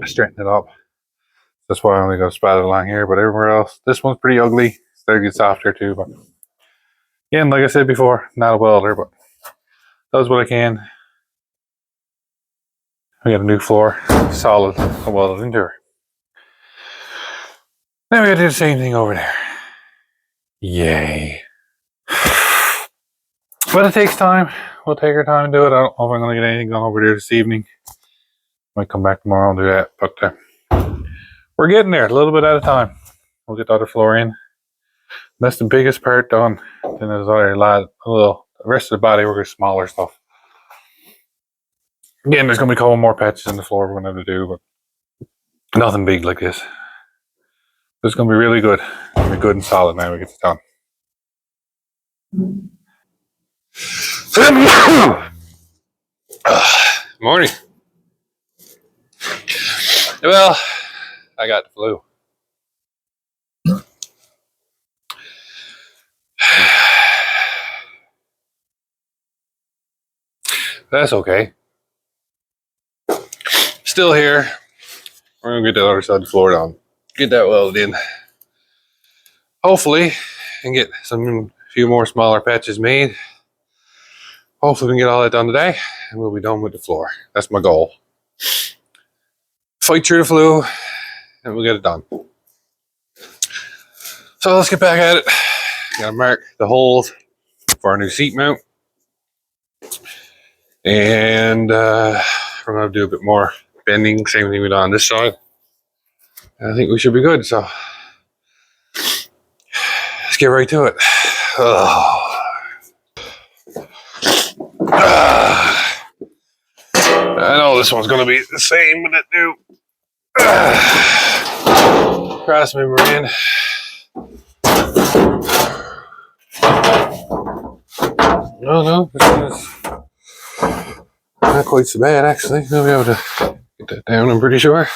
straighten it up. That's why I only got a spatter along here, but everywhere else, this one's pretty ugly. Starting to get softer too, but again, like I said before, not a welder, but does what I can. We got a new floor, solid, welded into her. Now we gotta do the same thing over there. Yay. But it takes time. We'll take our time and do it. I don't know if I'm gonna get anything done over there this evening. Might come back tomorrow and do that, but we're getting there a little bit at a time. We'll get the other floor in. That's the biggest part done. Then there's the rest of the body work is smaller stuff. Again, there's gonna be a couple more patches in the floor we're gonna have to do, but nothing big like this. It's gonna be really good. It's gonna be good and solid now we get it done. Morning. Well, I got the flu. That's okay. Still here. We're gonna get that other side of the floor down. Get that welded in. Hopefully, and get a few more smaller patches made. Hopefully we can get all that done today, and we'll be done with the floor. That's my goal. Fight through the flu, and we'll get it done. So let's get back at it. Gotta mark the holes for our new seat mount. And we're gonna do a bit more bending, same thing we did on this side. I think we should be good, so let's get right to it. I know this one's gonna be the same with that new cross member in. No, this is not quite so bad actually. We'll be able to get that down, I'm pretty sure.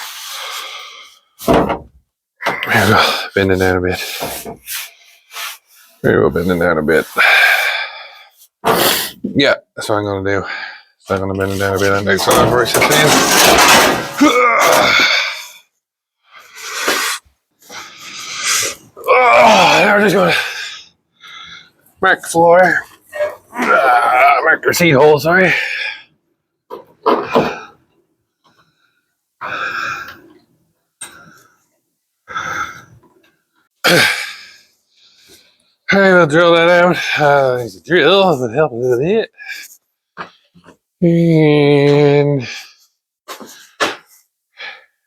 There we go, bending down a bit. There we go, bending down a bit. Yeah, that's what I'm gonna do. So I'm gonna bend it down a bit on the side where it's in. Now we're just gonna mark the floor. Mark the seat hole, sorry. Alright, we'll drill that out. There's a drill, would help a little bit. And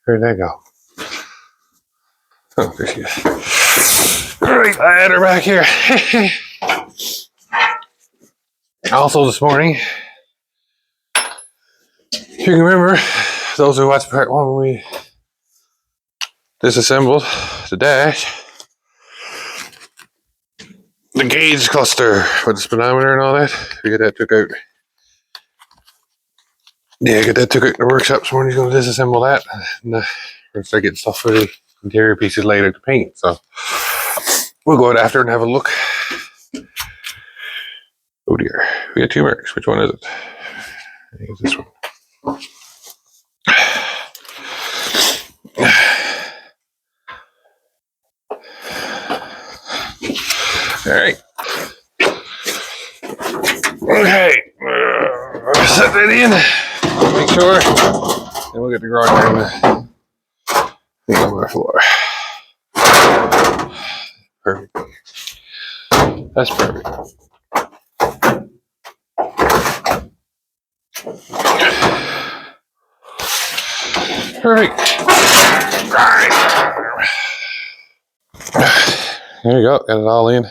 where'd that go? Oh, there she is. Alright, I had her back here. Also this morning, if you can remember, those who watched part one when we disassembled the dash, the gauge cluster with the speedometer and all that, we get that took out. Yeah, get that took out in the workshop this morning. He's going to disassemble that. And we're going to start getting stuff for the interior pieces later to paint. So we'll go out after and have a look. Oh dear, we got two marks. Which one is it? I think it's this one. All right. Okay. Set that in. Make sure. And we'll get the grinder in the thing on my floor. Perfect. That's perfect. Perfect. There you go. Got it all in.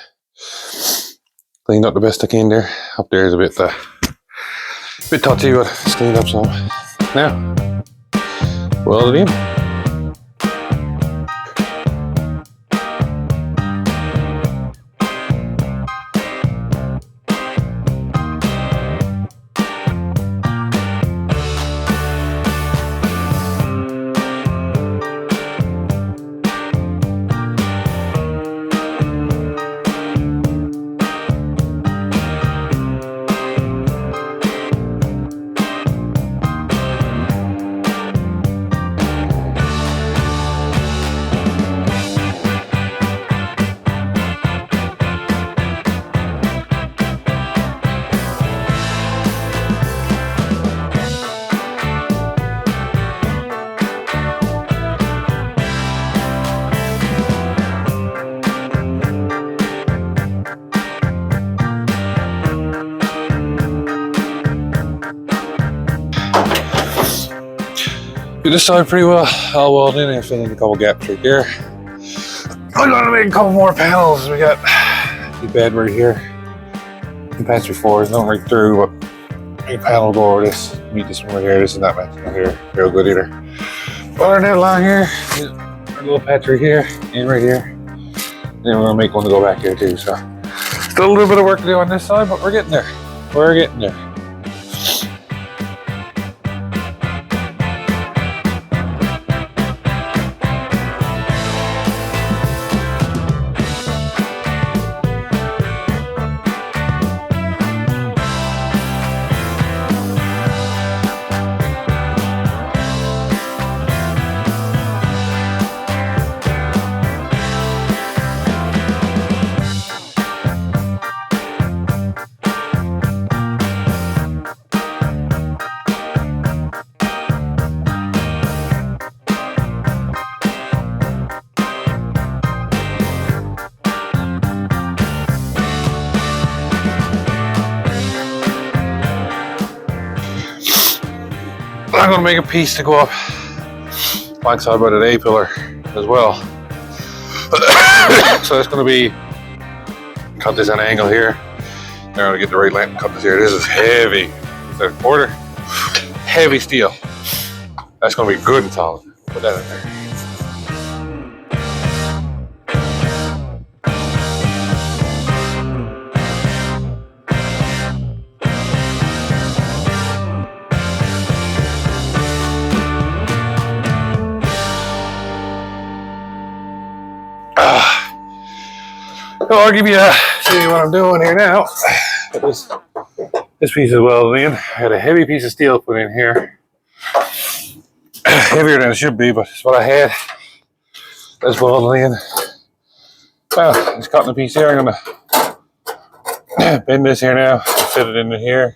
Cleaned up the best I can there. Up there is a bit touchy, but it's cleaned up some. Now, weld it in. this side pretty well. All welded in. I filled in a couple gaps right there. I'm gonna make a couple more panels. We got the bed right here. The patch before is not right through, but a panel will go over this. Meet this one right here. This is not matching right here. Real good either. But other than that, along here, our little patch right here and right here. And then we're gonna make one to go back here too. So still a little bit of work to do on this side, but we're getting there. We're getting there. I'm going to make a piece to go up alongside by the A pillar as well. So it's going to be, cut this at an angle here. I'm going to get the right length and cut this here. This is heavy. It's a quarter. Heavy steel. That's going to be good and solid. Put that in there. So I'll give you see what I'm doing here now. This piece is welded in. I got a heavy piece of steel put in here. Heavier than it should be, but it's what I had. That's welded in. Well, just cutting a piece here. I'm gonna bend this here now, fit it into here.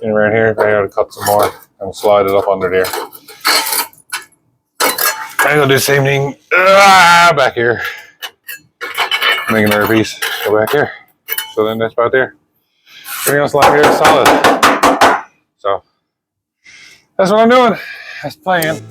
And around here, I'm gonna cut some more and slide it up under there. I'm gonna do the same thing back here. Make another piece, go back here. So then that's about there. Everything else along here is solid. So that's what I'm doing. That's the plan.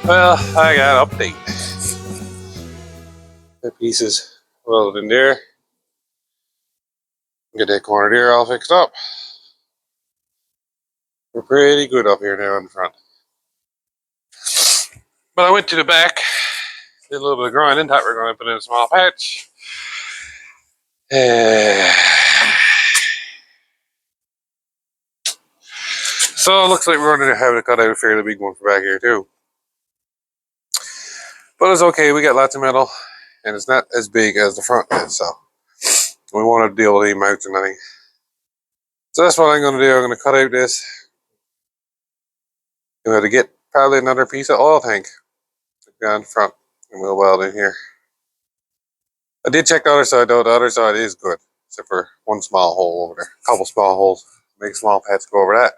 Well, I got an update. The piece is welded in there. Get that corner there all fixed up. We're pretty good up here now in the front. But I went to the back, did a little bit of grinding, thought we were going to put in a small patch. So it looks like we're going to have to cut out a fairly big one for back here too. But it's okay, we got lots of metal, and it's not as big as the front is, so we won't have to deal with any mounts or nothing. So that's what I'm going to do. I'm going to cut out this. I'm going to get probably another piece of oil tank down the front, and we'll weld in here. I did check the other side though. The other side is good, except for one small hole over there. A couple small holes. Make a small patch go over that.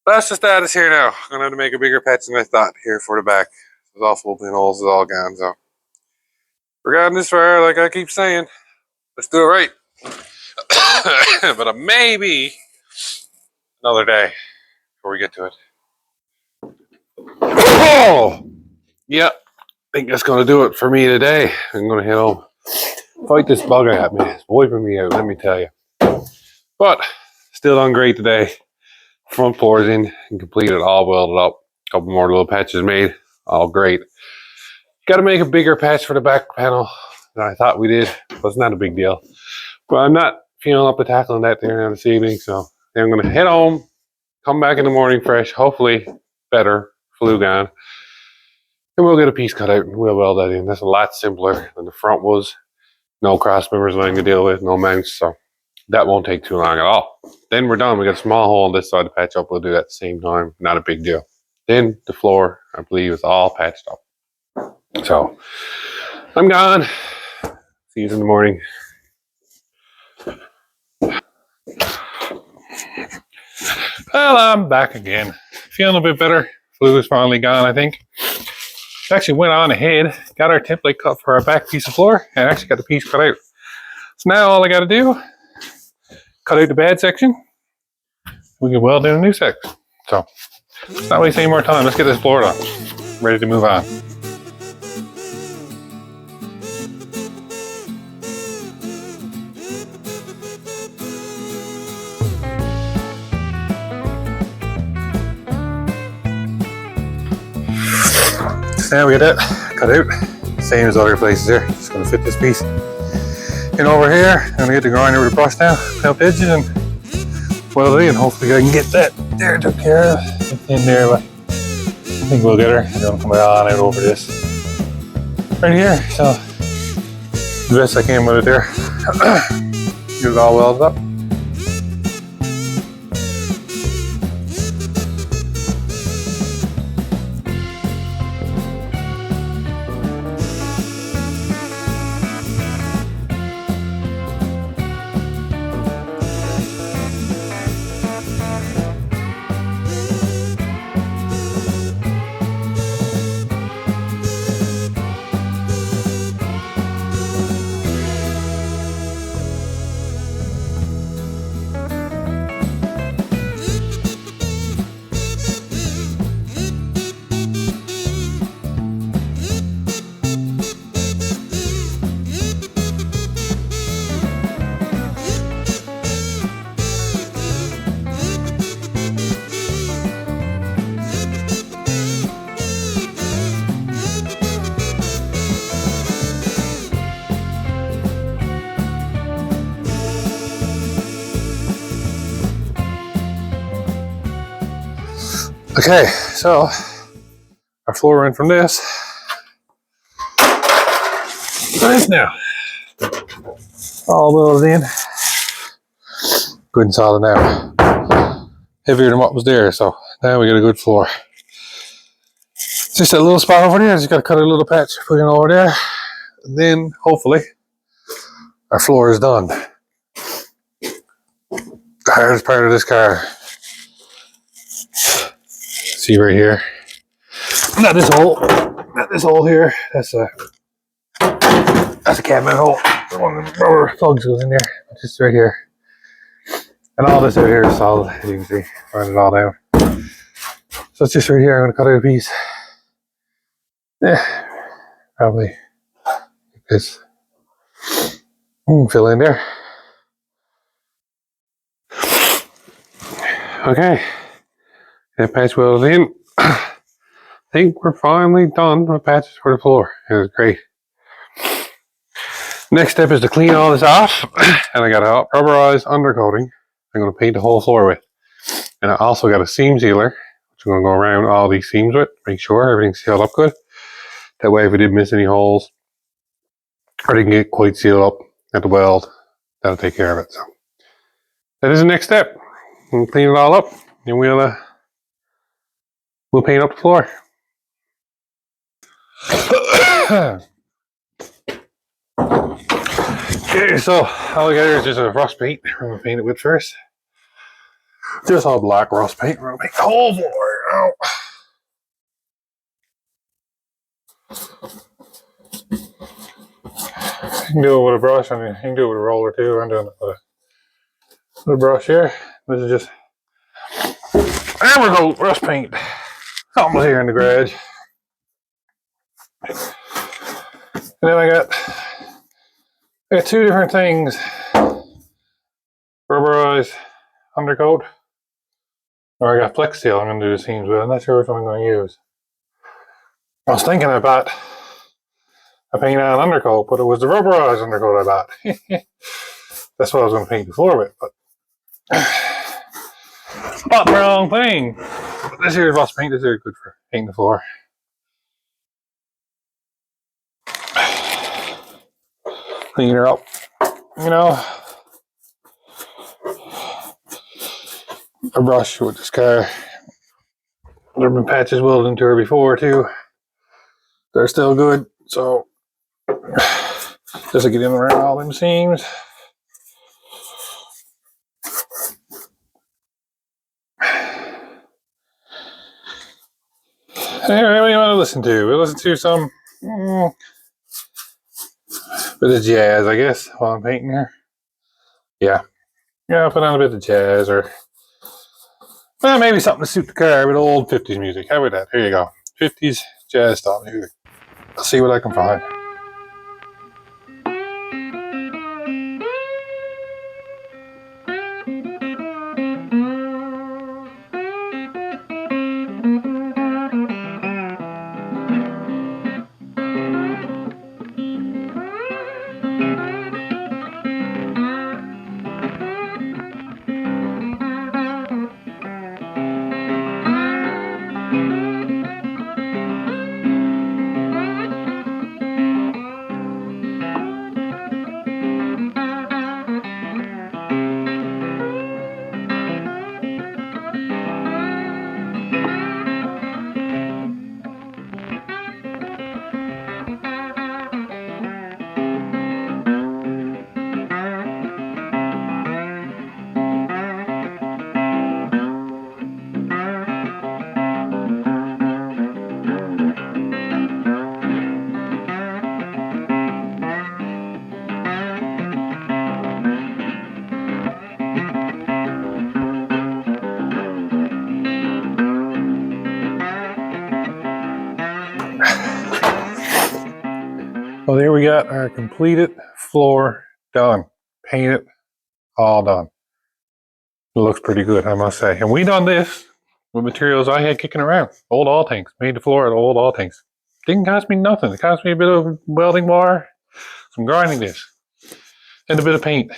That's the status here now. I'm going to have to make a bigger patch than I thought here for the back. Those awful pinholes is all gone, so we're gotten this far, like I keep saying. Let's do it right. But maybe another day before we get to it. Oh! Yep. I think that's going to do it for me today. I'm going to head home. Fight this bug I got, man. It's wiping me out, let me tell you. But still done great today. Front floor's in and completed, all welded up. A couple more little patches made, all great. Got to make a bigger patch for the back panel than I thought we did, but it's not a big deal. But I'm not feeling up to tackling that there now this evening, so I'm going to head home, come back in the morning fresh, hopefully better, flu gone, and we'll get a piece cut out and we'll weld that in. That's a lot simpler than the front was. No cross members lying to deal with, no mounts, so that won't take too long at all. Then we're done. We got a small hole on this side to patch up. We'll do that at the same time. Not a big deal. Then the floor, I believe, is all patched up. So I'm gone. See you in the morning. Well, I'm back again. Feeling a bit better. Flu is finally gone, I think. Actually went on ahead, got our template cut for our back piece of floor, and actually got the piece cut out. So now all I got to do, cut out the bad section. We can weld in a new section. So, not waste any more time. Let's get this floor done. Ready to move on. So now we got that cut out. Same as other places here. Just going to fit this piece in over here. I'm going to get the grinder with the brush now, help edges, and weld it in. Hopefully I can get that there took care of in there, but I think we'll get her. I'm going to come on out over this right here. So the best I can with it there. Get it all welded up. Okay, so our floor went from this to this now. All welded in. Good and solid now. Heavier than what was there, so now we got a good floor. Just a little spot over there. I just got to cut a little patch, put it over there, and then hopefully our floor is done. The hardest part of this car. See right here. Not this hole here. That's a cabinet hole. One of the rubber plugs goes in there. Just right here. And all this out here is solid, as you can see. Run it all down. So it's just right here. I'm gonna cut out a piece. Yeah, probably like this. Fill in there. Okay. That patch welded in. I think we're finally done with patches for the floor. It was great. Next step is to clean all this off. And I got a rubberized undercoating I'm going to paint the whole floor with. And I also got a seam sealer, which I'm going to go around all these seams with, make sure everything's sealed up good. That way if we did miss any holes, or didn't get quite sealed up at the weld, that'll take care of it. So that is the next step. We'll clean it all up, and we'll paint up the floor. Okay, so all we got here is just a rust paint. We're going to paint it with first. Just all black rust paint. We're going to make the whole floor. Oh. You can do it with a brush, and you can do it with a roller too. I'm doing it with a brush here. This is just, there we go, rust paint. Almost here in the garage. And then I got two different things. Rubberized rubberized undercoat, or I got Flex Seal I'm going to do the seams with. I'm not sure which one I'm going to use. I was thinking about I painted on undercoat, but it was the rubberized undercoat I bought. That's what I was going to paint the floor with, but bought the wrong thing. But this here's rust paint. This is good for painting the floor. Clean her up, you know. A brush with this car. There have been patches welded into her before too. They're still good, so just to get in around all them seams. Anyway, what do you want to listen to? We'll listen to some bit of jazz, I guess, while I'm painting her. Yeah, I'll put on a bit of jazz, or well, maybe something to suit the car with old 50s music. How about that? Here you go. 50s jazz style music. I'll see what I can find. Well, there we got our completed floor done. Painted, all done. It looks pretty good, I must say. And we done this with materials I had kicking around. Old all tanks. Made the floor out of old all tanks. Didn't cost me nothing. It cost me a bit of welding wire, some grinding discs, and a bit of paint.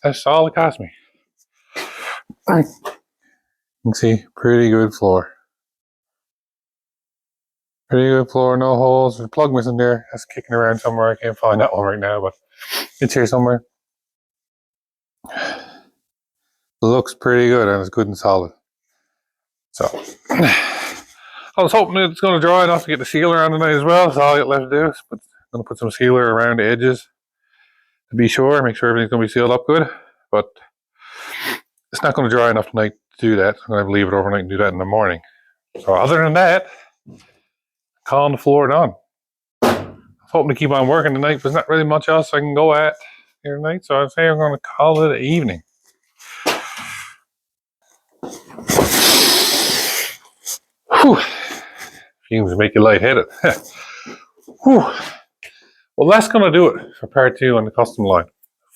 That's all it cost me. You can see, pretty good floor. Pretty good floor, no holes. There's a plug missing there. That's kicking around somewhere. I can't find that one right now, but it's here somewhere. It looks pretty good and it's good and solid. So, I was hoping it's going to dry enough to get the sealer on tonight as well. That's all I got left to do. I'm going to put some sealer around the edges to be sure, make sure everything's going to be sealed up good. But it's not going to dry enough tonight to do that. I'm going to leave it overnight and do that in the morning. So other than that, calling the floor done. I was hoping to keep on working tonight, but there's not really much else I can go at here tonight. So I'd say I'm going to call it an evening. Whew. Fumes make you lightheaded. Whew. Well, that's going to do it for part 2 on the Customline.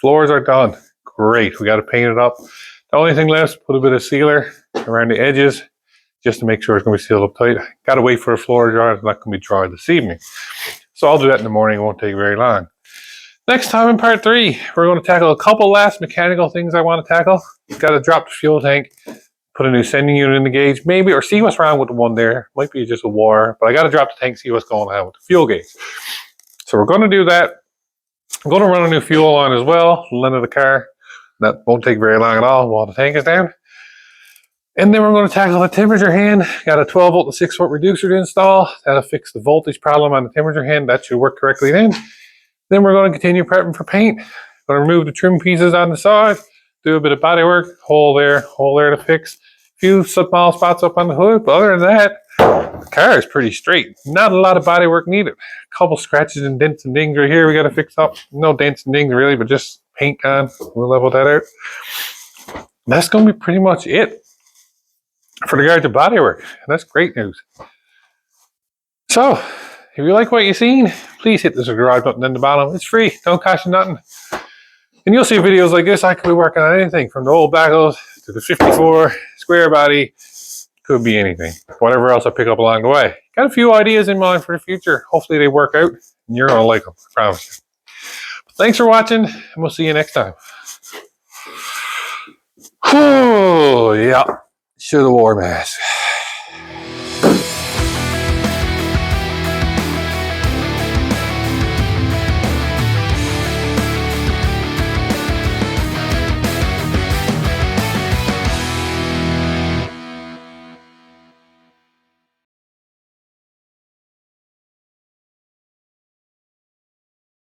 Floors are done. Great. We got to paint it up. The only thing left is put a bit of sealer around the edges just to make sure it's going to be sealed up tight. Got to wait for the floor to dry. It's not going to be dry this evening. So I'll do that in the morning. It won't take very long. Next time in part 3, we're going to tackle a couple last mechanical things I want to tackle. Got to drop the fuel tank, put a new sending unit in the gauge, maybe, or see what's wrong with the one there. Might be just a wire, but I got to drop the tank, see what's going on with the fuel gauge. So we're going to do that. I'm going to run a new fuel on as well, lint of the car. That won't take very long at all while the tank is down. And then we're going to tackle the temperature hand. Got a 12 volt to 6 volt reducer to install. That'll fix the voltage problem on the temperature hand. That should work correctly then. Then we're going to continue prepping for paint. Going to remove the trim pieces on the side. Do a bit of body work. Hole there to fix. A few small spots up on the hood. But other than that, the car is pretty straight. Not a lot of body work needed. A couple scratches and dents and dings right here we got to fix up. No dents and dings really, but just paint on. We'll level that out. That's going to be pretty much it for regard to body work. That's great news. So, if you like what you've seen, please hit the subscribe button in the bottom. It's free. Don't cost you nothing. And you'll see videos like this. I could be working on anything from the old backhoes to the 54 square body. Could be anything. Whatever else I pick up along the way. Got a few ideas in mind for the future. Hopefully they work out and you're going to like them. I promise you. Thanks for watching, and we'll see you next time. Oh, yeah. Should have wore a mask.